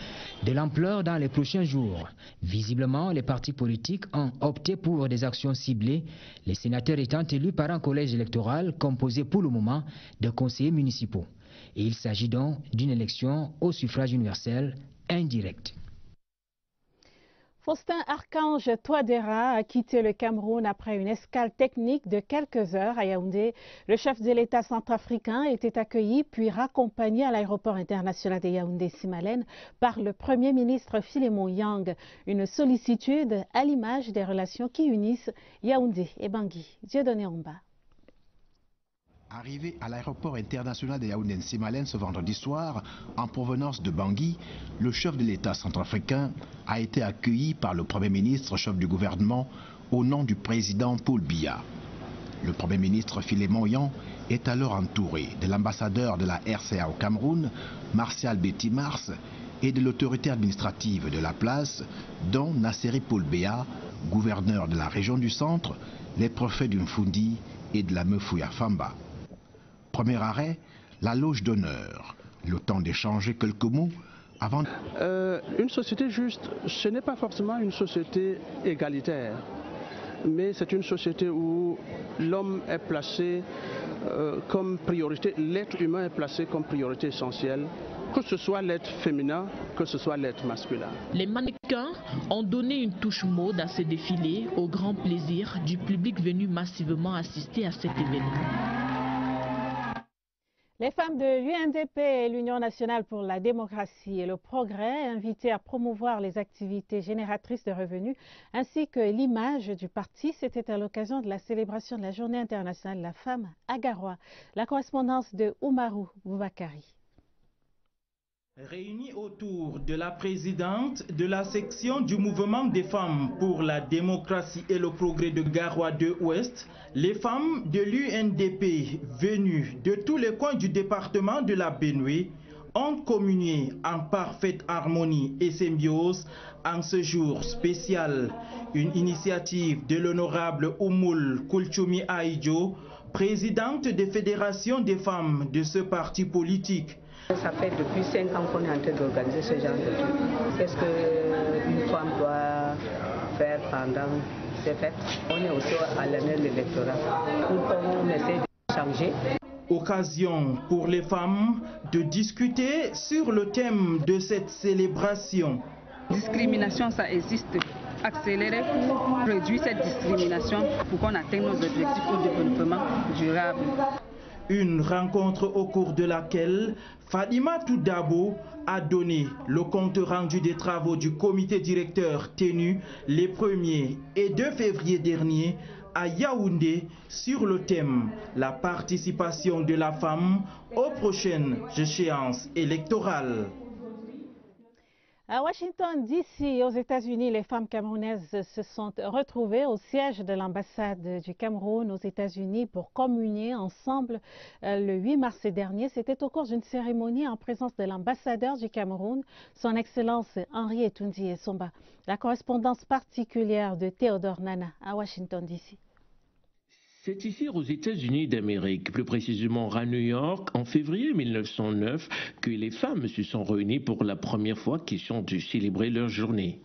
de l'ampleur dans les prochains jours. Visiblement, les partis politiques ont opté pour des actions ciblées, les sénateurs étant élus par un collège électoral composé pour le moment de conseillers municipaux. Et il s'agit donc d'une élection au suffrage universel indirect. Faustin Archange Touadéra a quitté le Cameroun après une escale technique de quelques heures à Yaoundé. Le chef de l'État centrafricain était accueilli puis raccompagné à l'aéroport international de Yaoundé-Simalène par le Premier ministre Philémon Yang. Une sollicitude à l'image des relations qui unissent Yaoundé et Bangui. Dieudonné Omba. Arrivé à l'aéroport international de Yaoundé-Simalène ce vendredi soir, en provenance de Bangui, le chef de l'État centrafricain a été accueilli par le Premier ministre, chef du gouvernement, au nom du président Paul Biya. Le Premier ministre Philémon Yang est alors entouré de l'ambassadeur de la RCA au Cameroun, Martial Betty Mars, et de l'autorité administrative de la place, dont Nasseri Paul Biya, gouverneur de la région du centre, les préfets d'Umfundi et de la Mefouya Famba. Premier arrêt, la loge d'honneur. Le temps d'échanger quelques mots avant... Une société juste, ce n'est pas forcément une société égalitaire, mais c'est une société où l'homme est placé comme priorité, l'être humain est placé comme priorité essentielle, que ce soit l'être féminin, que ce soit l'être masculin. Les mannequins ont donné une touche mode à ce défilé, au grand plaisir du public venu massivement assister à cet événement. Les femmes de l'UNDP et l'Union nationale pour la démocratie et le progrès, invitées à promouvoir les activités génératrices de revenus, ainsi que l'image du parti, c'était à l'occasion de la célébration de la Journée internationale de la femme à Garoua. La correspondance de Oumarou Boubakari. Réunis autour de la présidente de la section du mouvement des femmes pour la démocratie et le progrès de Garoua 2 Ouest, les femmes de l'UNDP venues de tous les coins du département de la Benue ont communié en parfaite harmonie et symbiose en ce jour spécial. Une initiative de l'honorable Oumoul Koulchoumi Aïdjo, présidente des fédérations des femmes de ce parti politique. Ça fait depuis 5 ans qu'on est en train d'organiser ce genre de truc. Qu'est-ce qu'une femme doit faire pendant ces fêtes? On est aussi à l'année de l'électorat. On essaie de changer. Occasion pour les femmes de discuter sur le thème de cette célébration. Discrimination, ça existe. Accélérer pour réduire cette discrimination pour qu'on atteigne nos objectifs au développement durable. Une rencontre au cours de laquelle Fadima Toudabo a donné le compte rendu des travaux du comité directeur tenu les 1er et 2 février dernier à Yaoundé sur le thème « La participation de la femme aux prochaines échéances électorales ». À Washington, D.C., aux États-Unis, les femmes camerounaises se sont retrouvées au siège de l'ambassade du Cameroun aux États-Unis pour communier ensemble le 8 mars dernier. C'était au cours d'une cérémonie en présence de l'ambassadeur du Cameroun, son Excellence Henri Etundi Essomba. La correspondance particulière de Théodore Nana à Washington, D.C. C'est ici aux États-Unis d'Amérique, plus précisément à New York, en février 1909, que les femmes se sont réunies pour la première fois question de célébrer leur journée.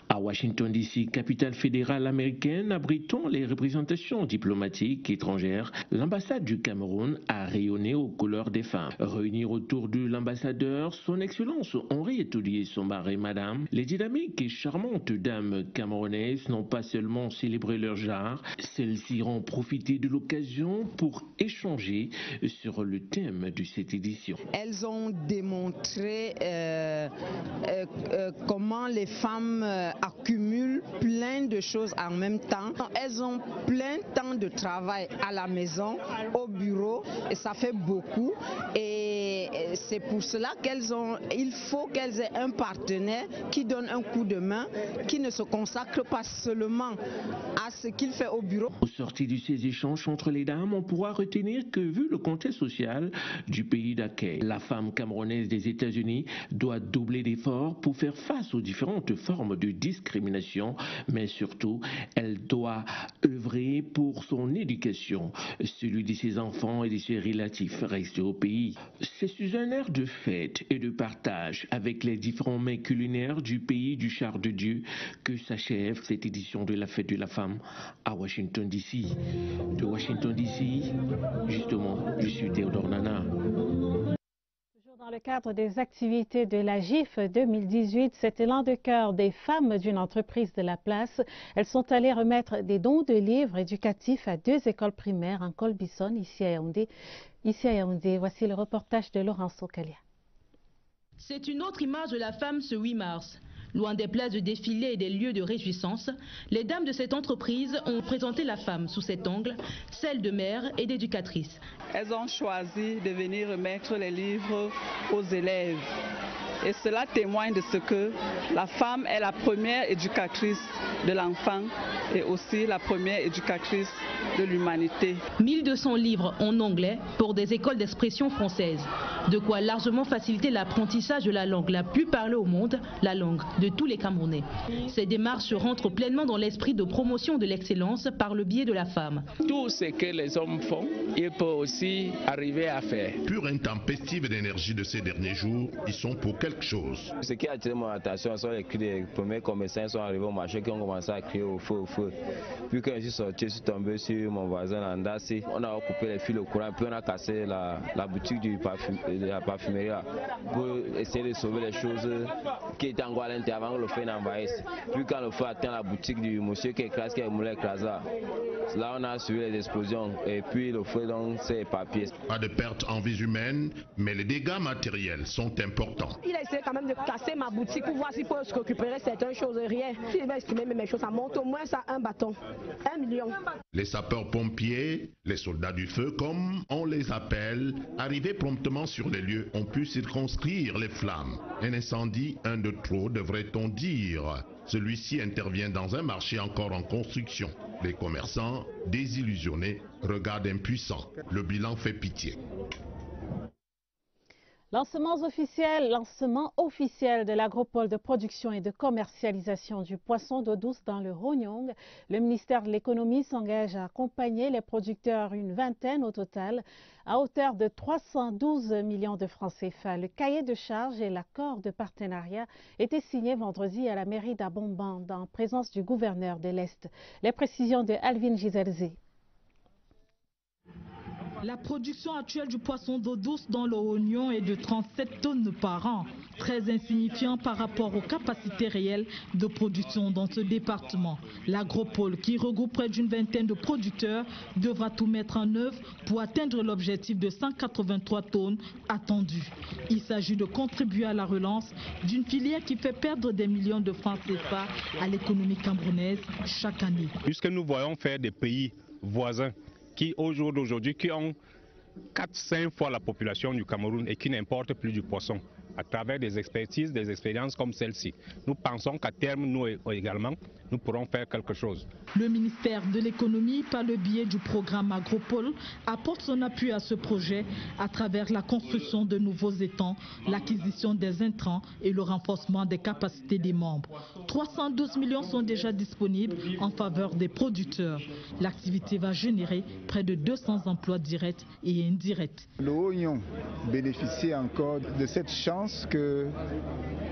À Washington DC, capitale fédérale américaine, abritant les représentations diplomatiques étrangères, l'ambassade du Cameroun a rayonné aux couleurs des femmes. Réunir autour de l'ambassadeur, son Excellence Henri Etundi Essomba et Madame, les dynamiques et charmantes dames camerounaises n'ont pas seulement célébré leur genre, celles-ci ont profité de l'occasion pour échanger sur le thème de cette édition. Elles ont démontré comment les femmes accumulent plein de choses en même temps. Elles ont plein de temps de travail à la maison, au bureau, et ça fait beaucoup. Et c'est pour cela il faut qu'elles aient un partenaire qui donne un coup de main, qui ne se consacre pas seulement à ce qu'il fait au bureau. Au sortir de ces échanges entre les dames, on pourra retenir que vu le contexte social du pays d'accueil, la femme camerounaise des États-Unis doit doubler d'efforts pour faire face aux différentes formes de discrimination, mais surtout, elle doit œuvrer pour son éducation. Celui de ses enfants et de ses relatifs restés au pays. C'est sous un air de fête et de partage avec les différents mets culinaires du pays du char de Dieu que s'achève cette édition de la fête de la femme à Washington DC. De Washington DC, justement, je suis Théodore Nana. Dans le cadre des activités de la GIF 2018, cet élan de cœur des femmes d'une entreprise de la place, elles sont allées remettre des dons de livres éducatifs à 2 écoles primaires en Colbison, ici à Yaoundé. Voici le reportage de Laurence Okalia. C'est une autre image de la femme ce 8 mars. Loin des places de défilé et des lieux de réjouissance, les dames de cette entreprise ont présenté la femme sous cet angle, celle de mère et d'éducatrice. Elles ont choisi de venir remettre les livres aux élèves. Et cela témoigne de ce que la femme est la première éducatrice de l'enfant et aussi la première éducatrice de l'humanité. 1200 livres en anglais pour des écoles d'expression française. De quoi largement faciliter l'apprentissage de la langue la plus parlée au monde, la langue de tous les Camerounais. Ces démarches rentrent pleinement dans l'esprit de promotion de l'excellence par le biais de la femme. Tout ce que les hommes font, ils peuvent aussi arriver à faire. Pure intempestive d'énergie de ces derniers jours, ils sont pour quelque chose. Ce qui a attiré mon attention sont les cris des premiers commerçants qui sont arrivés au marché qui ont commencé à crier au feu, au feu. Puis quand je suis sorti, je suis tombé sur mon voisin Andassi. On a coupé les fils au courant, puis on a cassé la boutique de la parfumerie là, pour essayer de sauver les choses qui étaient encore à l'intérieur avant que le feu n'envahisse. Puis quand le feu atteint la boutique du monsieur qui écrase, qui a moulé écrasé là, on a suivi les explosions et puis le feu donc s'est éparpillé. Pas de pertes en vies humaines, mais les dégâts matériels sont importants. Il a essayé quand même de casser ma boutique pour voir s'il peut se récupérer certaines choses. Rien. S'il va estimer mes choses, ça monte au moins ça un bâton. 1 million. Les sapeurs-pompiers, les soldats du feu, comme on les appelle, arrivés promptement sur les lieux, ont pu circonscrire les flammes. Un incendie, un de trop, devrait-on dire. Celui-ci intervient dans un marché encore en construction. Les commerçants, désillusionnés, regardent impuissants. Le bilan fait pitié. Lancement officiel de l'agropole de production et de commercialisation du poisson d'eau douce dans le Ronyong. Le ministère de l'économie s'engage à accompagner les producteurs, une vingtaine au total, à hauteur de 312 millions de francs CFA. Le cahier de charges et l'accord de partenariat étaient signés vendredi à la mairie d'Abomban, en présence du gouverneur de l'Est. Les précisions de Alvin Gizelze. La production actuelle du poisson d'eau douce dans le Ronyong est de 37 tonnes par an, très insignifiant par rapport aux capacités réelles de production dans ce département. L'agropole, qui regroupe près d'une vingtaine de producteurs, devra tout mettre en œuvre pour atteindre l'objectif de 183 tonnes attendu. Il s'agit de contribuer à la relance d'une filière qui fait perdre des millions de francs CFA à l'économie camerounaise chaque année. Puisque nous voyons faire des pays voisins qui au jour d'aujourd'hui qui ont 4-5 fois la population du Cameroun et qui n'importent plus du poisson à travers des expertises, des expériences comme celle-ci. Nous pensons qu'à terme, nous également, nous pourrons faire quelque chose. Le ministère de l'économie, par le biais du programme Agropole, apporte son appui à ce projet à travers la construction de nouveaux étangs, l'acquisition des intrants et le renforcement des capacités des membres. 312 millions sont déjà disponibles en faveur des producteurs. L'activité va générer près de 200 emplois directs et indirects. Le Ronyong bénéficie encore de cette chance que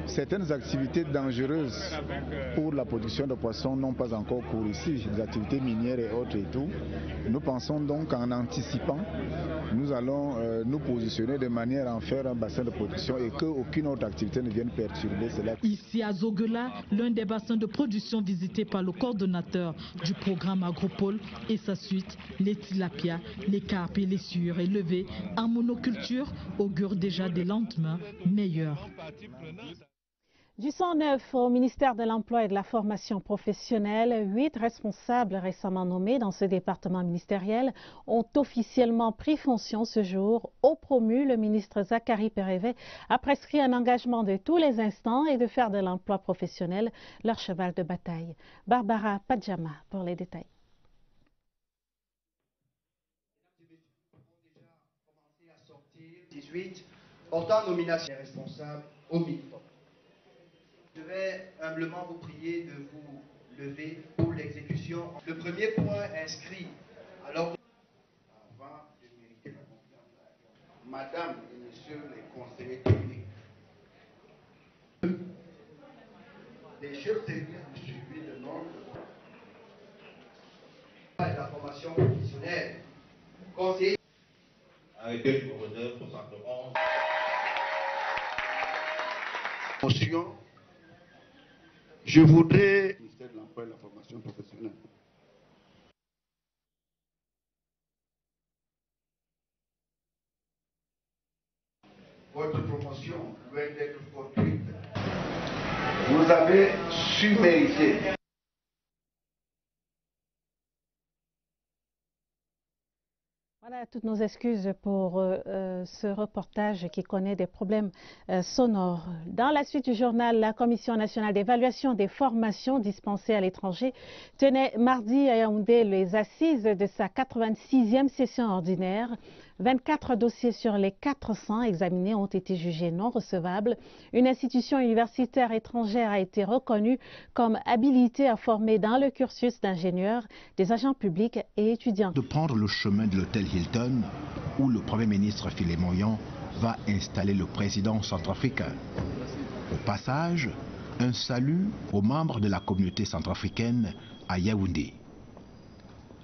certaines activités dangereuses pour la production de poissons n'ont pas encore cours ici, des activités minières et autres et tout. Nous pensons donc en anticipant, nous allons nous positionner de manière à en faire un bassin de production et qu'aucune autre activité ne vienne perturber cela. Ici à Zogela, l'un des bassins de production visités par le coordonnateur du programme Agropole et sa suite, les tilapias, les carpes et les suures élevées en monoculture augurent déjà des lendemains meilleurs. Du 109 au ministère de l'Emploi et de la Formation professionnelle, 8 responsables récemment nommés dans ce département ministériel ont officiellement pris fonction ce jour. Au promu, le ministre Zachary Pérévé a prescrit un engagement de tous les instants et de faire de l'emploi professionnel leur cheval de bataille. Barbara Padjama pour les détails. Portant nomination des responsables au minimum. Je vais humblement vous prier de vous lever pour l'exécution. Le premier point inscrit à l'ordre avant de mériter la confiance. Madame et Monsieur les conseillers techniques, les chefs services du suivi de nombre de la formation professionnelle, conseiller arrêté numéro 9, 71. Je voudrais, ministère de l'Emploi et de la Formation professionnelle, votre promotion, loin d'être fortuite, vous avez su mériter. Voilà, toutes nos excuses pour ce reportage qui connaît des problèmes sonores. Dans la suite du journal, la Commission nationale d'évaluation des formations dispensées à l'étranger tenait mardi à Yaoundé les assises de sa 86e session ordinaire. 24 dossiers sur les 400 examinés ont été jugés non recevables. Une institution universitaire étrangère a été reconnue comme habilitée à former dans le cursus d'ingénieurs des agents publics et étudiants. De prendre le chemin de l'hôtel Hilton où le Premier ministre Philémoyon va installer le président centrafricain. Au passage, un salut aux membres de la communauté centrafricaine à Yaoundé.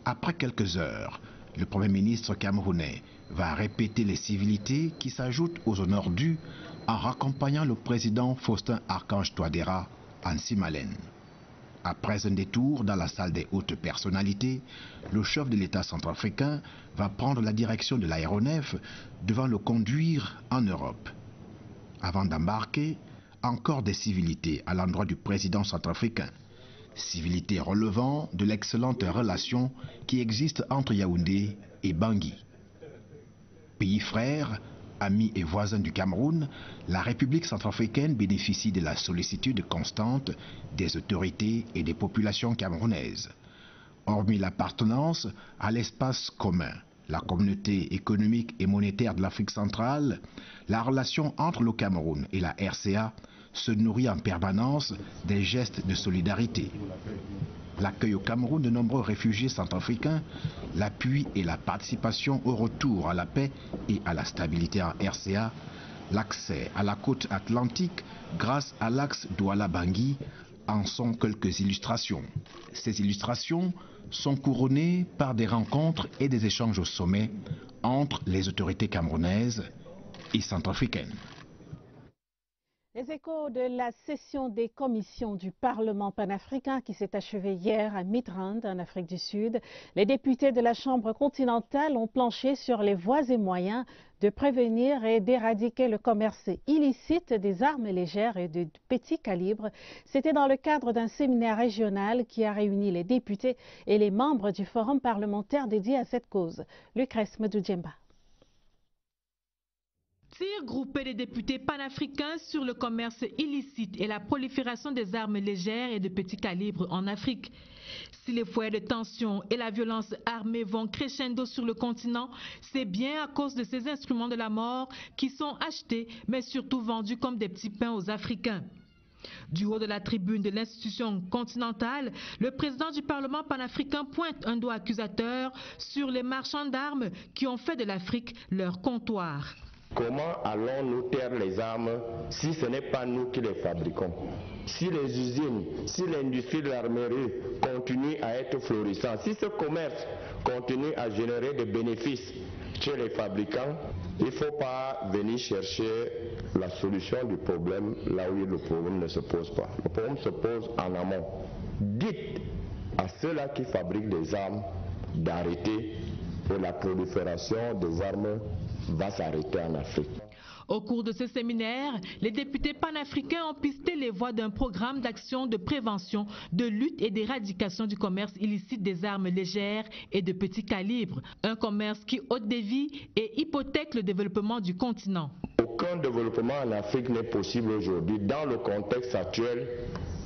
Après quelques heures, le Premier ministre camerounais va répéter les civilités qui s'ajoutent aux honneurs dus en raccompagnant le président Faustin Archange Touadéra en Simalène. Après un détour dans la salle des hautes personnalités, le chef de l'État centrafricain va prendre la direction de l'aéronef devant le conduire en Europe. Avant d'embarquer, encore des civilités à l'endroit du président centrafricain. Civilités relevant de l'excellente relation qui existe entre Yaoundé et Bangui. Pays frères, amis et voisins du Cameroun, la République centrafricaine bénéficie de la sollicitude constante des autorités et des populations camerounaises. Hormis l'appartenance à l'espace commun, la communauté économique et monétaire de l'Afrique centrale, la relation entre le Cameroun et la RCA se nourrit en permanence des gestes de solidarité. L'accueil au Cameroun de nombreux réfugiés centrafricains, l'appui et la participation au retour à la paix et à la stabilité en RCA, l'accès à la côte atlantique grâce à l'axe Douala-Bangui en sont quelques illustrations. Ces illustrations sont couronnées par des rencontres et des échanges au sommet entre les autorités camerounaises et centrafricaines. Les échos de la session des commissions du Parlement panafricain qui s'est achevée hier à Midrand, en Afrique du Sud. Les députés de la Chambre continentale ont planché sur les voies et moyens de prévenir et d'éradiquer le commerce illicite des armes légères et de petit calibre. C'était dans le cadre d'un séminaire régional qui a réuni les députés et les membres du forum parlementaire dédié à cette cause. Lucrèce Medoudjemba. Tir groupé des députés panafricains sur le commerce illicite et la prolifération des armes légères et de petit calibre en Afrique. Si les foyers de tension et la violence armée vont crescendo sur le continent, c'est bien à cause de ces instruments de la mort qui sont achetés, mais surtout vendus comme des petits pains aux Africains. Du haut de la tribune de l'institution continentale, le président du Parlement panafricain pointe un doigt accusateur sur les marchands d'armes qui ont fait de l'Afrique leur comptoir. Comment allons-nous taire les armes si ce n'est pas nous qui les fabriquons? Si les usines, si l'industrie de l'armerie continue à être florissante, si ce commerce continue à générer des bénéfices chez les fabricants, il ne faut pas venir chercher la solution du problème là où le problème ne se pose pas. Le problème se pose en amont. Dites à ceux-là qui fabriquent des armes d'arrêter et la prolifération des armes va s'arrêter en Afrique. Au cours de ce séminaire, les députés panafricains ont pisté les voies d'un programme d'action de prévention, de lutte et d'éradication du commerce illicite des armes légères et de petit calibre. Un commerce qui ôte des vies et hypothèque le développement du continent. Aucun développement en Afrique n'est possible aujourd'hui dans le contexte actuel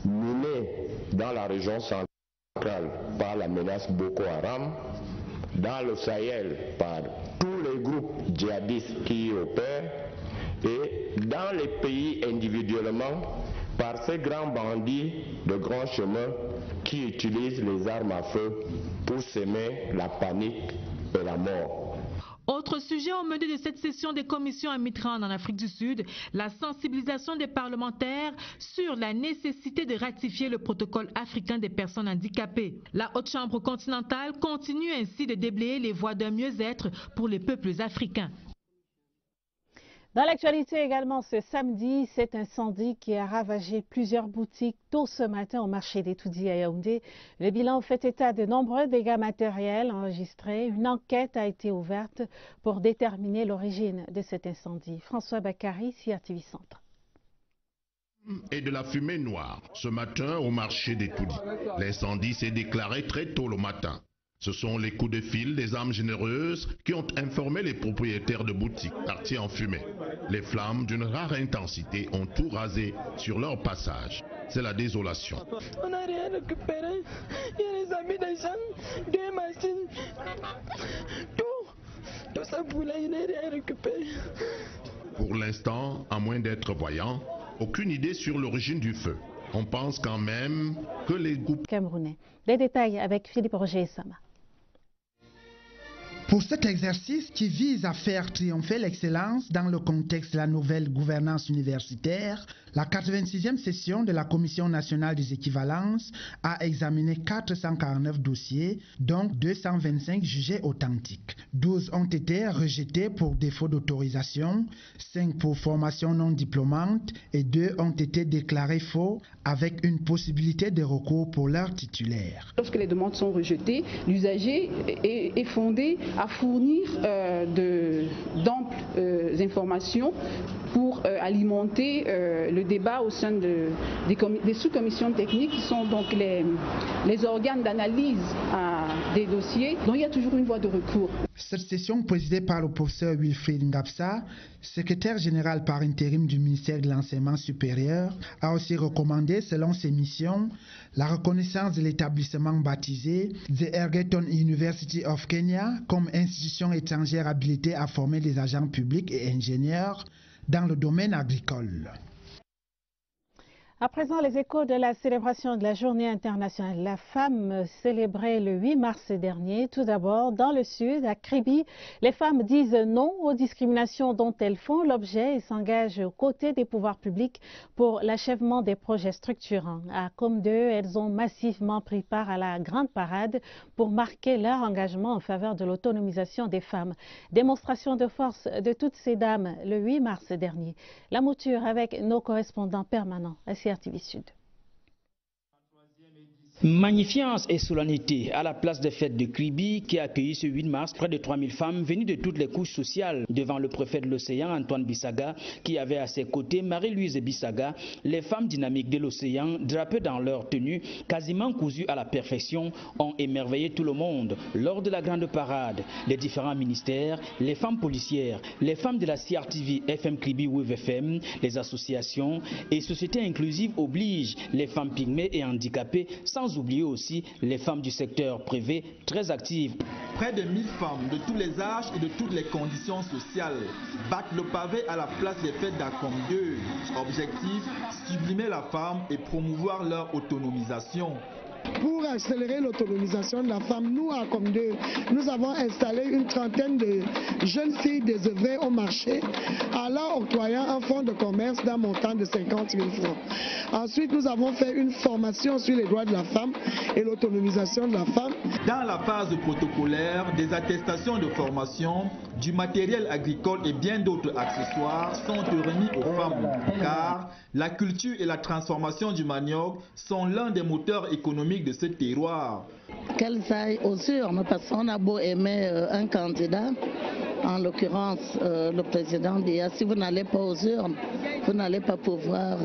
miné dans la région centrale par la menace Boko Haram, dans le Sahel par tous les groupes djihadistes qui y opèrent et dans les pays individuellement par ces grands bandits de grand chemin qui utilisent les armes à feu pour semer la panique et la mort. Autre sujet au menu de cette session des commissions à Mitran en Afrique du Sud, la sensibilisation des parlementaires sur la nécessité de ratifier le protocole africain des personnes handicapées. La Haute Chambre continentale continue ainsi de déblayer les voies d'un mieux-être pour les peuples africains. Dans l'actualité également, ce samedi, cet incendie qui a ravagé plusieurs boutiques tôt ce matin au marché des Toudi à Yaoundé. Le bilan fait état de nombreux dégâts matériels enregistrés. Une enquête a été ouverte pour déterminer l'origine de cet incendie. François Bakary, CRTV Centre. Et de la fumée noire ce matin au marché des Toudi. L'incendie s'est déclaré très tôt le matin. Ce sont les coups de fil des âmes généreuses qui ont informé les propriétaires de boutiques partis en fumée. Les flammes d'une rare intensité ont tout rasé sur leur passage. C'est la désolation. On n'a rien récupéré. Il y a les amis des gens, 2 machines. Tout ça brûlait, il n'a rien récupéré. Pour l'instant, à moins d'être voyant, aucune idée sur l'origine du feu. On pense quand même que les groupes camerounais. Les détails avec Philippe Roger et Sama. Pour cet exercice qui vise à faire triompher l'excellence dans le contexte de la nouvelle gouvernance universitaire, la 86e session de la Commission nationale des équivalences a examiné 449 dossiers, dont 225 jugés authentiques. 12 ont été rejetés pour défaut d'autorisation, 5 pour formation non diplômante et 2 ont été déclarés faux avec une possibilité de recours pour leur titulaire. Lorsque les demandes sont rejetées, l'usager est fondé à fournir d'amples informations pour alimenter le débat au sein des sous-commissions techniques qui sont donc les organes d'analyse des dossiers. Donc il y a toujours une voie de recours. Cette session présidée par le professeur Wilfried Ngapsa, secrétaire général par intérim du ministère de l'Enseignement supérieur, a aussi recommandé, selon ses missions, la reconnaissance de l'établissement baptisé The Ergeton University of Kenya comme institution étrangère habilitée à former des agents publics et ingénieurs dans le domaine agricole. À présent, les échos de la célébration de la Journée internationale de la femme célébrée le 8 mars dernier. Tout d'abord, dans le sud, à Kribi, les femmes disent non aux discriminations dont elles font l'objet et s'engagent aux côtés des pouvoirs publics pour l'achèvement des projets structurants. À Comdeu, elles ont massivement pris part à la grande parade pour marquer leur engagement en faveur de l'autonomisation des femmes. Démonstration de force de toutes ces dames le 8 mars dernier. La mouture avec nos correspondants permanents à CRTV Sud. Magnifience et solennité à la place des fêtes de Kribi qui a accueilli ce 8 mars près de 3000 femmes venues de toutes les couches sociales devant le préfet de l'océan Antoine Bissaga qui avait à ses côtés Marie-Louise Bissaga. Les femmes dynamiques de l'océan, drapées dans leur tenue quasiment cousues à la perfection, ont émerveillé tout le monde lors de la grande parade. Les différents ministères, les femmes policières, les femmes de la CRTV, FM Kribi ou FM, les associations et sociétés inclusives obligent les femmes pygmées et handicapées, sans oublier aussi les femmes du secteur privé très actives. Près de 1000 femmes de tous les âges et de toutes les conditions sociales battent le pavé à la place des fêtes d'Akomdeu. Objectif, sublimer la femme et promouvoir leur autonomisation. Pour accélérer l'autonomisation de la femme, nous à Comdeu, nous avons installé une trentaine de jeunes filles désœuvrées au marché, en leur octroyant un fonds de commerce d'un montant de 50 000 francs. Ensuite, nous avons fait une formation sur les droits de la femme et l'autonomisation de la femme. Dans la phase protocolaire, des attestations de formation, du matériel agricole et bien d'autres accessoires sont remis aux femmes, car la culture et la transformation du manioc sont l'un des moteurs économiques de ce terroir. Qu'elles aillent aux urnes, parce qu'on a beau aimer un candidat, en l'occurrence le président Biya, si vous n'allez pas aux urnes, vous n'allez pas pouvoir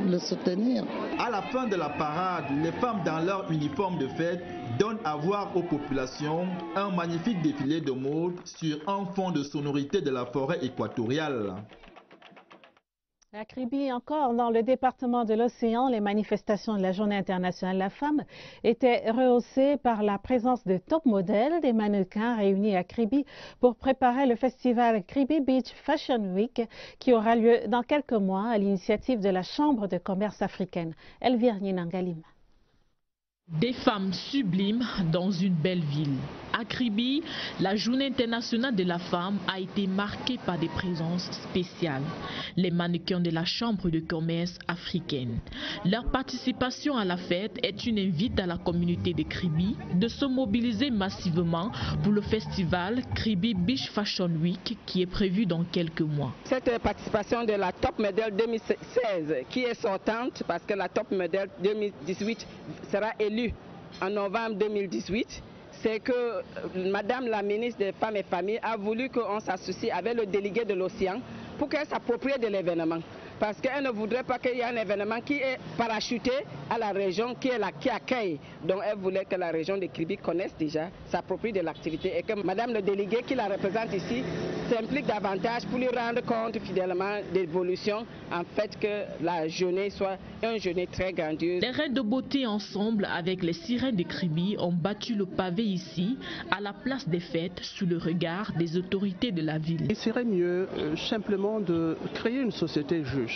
le soutenir. À la fin de la parade, les femmes dans leur uniforme de fête donnent à voir aux populations un magnifique défilé de mode sur un fond de sonorité de la forêt équatoriale. À Kribi, encore dans le département de l'Océan, les manifestations de la Journée internationale de la femme étaient rehaussées par la présence de top modèles, des mannequins réunis à Kribi pour préparer le festival Kribi Beach Fashion Week qui aura lieu dans quelques mois à l'initiative de la Chambre de commerce africaine. Elvire Ninangalim. Des femmes sublimes dans une belle ville. À Kribi, la Journée internationale de la femme a été marquée par des présences spéciales. Les mannequins de la Chambre de commerce africaine. Leur participation à la fête est une invite à la communauté de Kribi de se mobiliser massivement pour le festival Kribi Beach Fashion Week qui est prévu dans quelques mois. Cette participation de la Top Model 2016 qui est sortante parce que la Top Model 2018 sera élue en novembre 2018, c'est que Madame la ministre des Femmes et Familles a voulu qu'on s'associe avec le délégué de l'Océan pour qu'elle s'approprie de l'événement. Parce qu'elle ne voudrait pas qu'il y ait un événement qui est parachuté à la région qui accueille. Donc elle voulait que la région de Kribi connaisse déjà, s'approprie de l'activité et que Madame le délégué qui la représente ici s'implique davantage pour lui rendre compte fidèlement de l'évolution, en fait que la journée soit une journée très grandiose. Les reines de beauté ensemble avec les sirènes de Kribi ont battu le pavé ici à la place des fêtes sous le regard des autorités de la ville. Il serait mieux simplement de créer une société juste.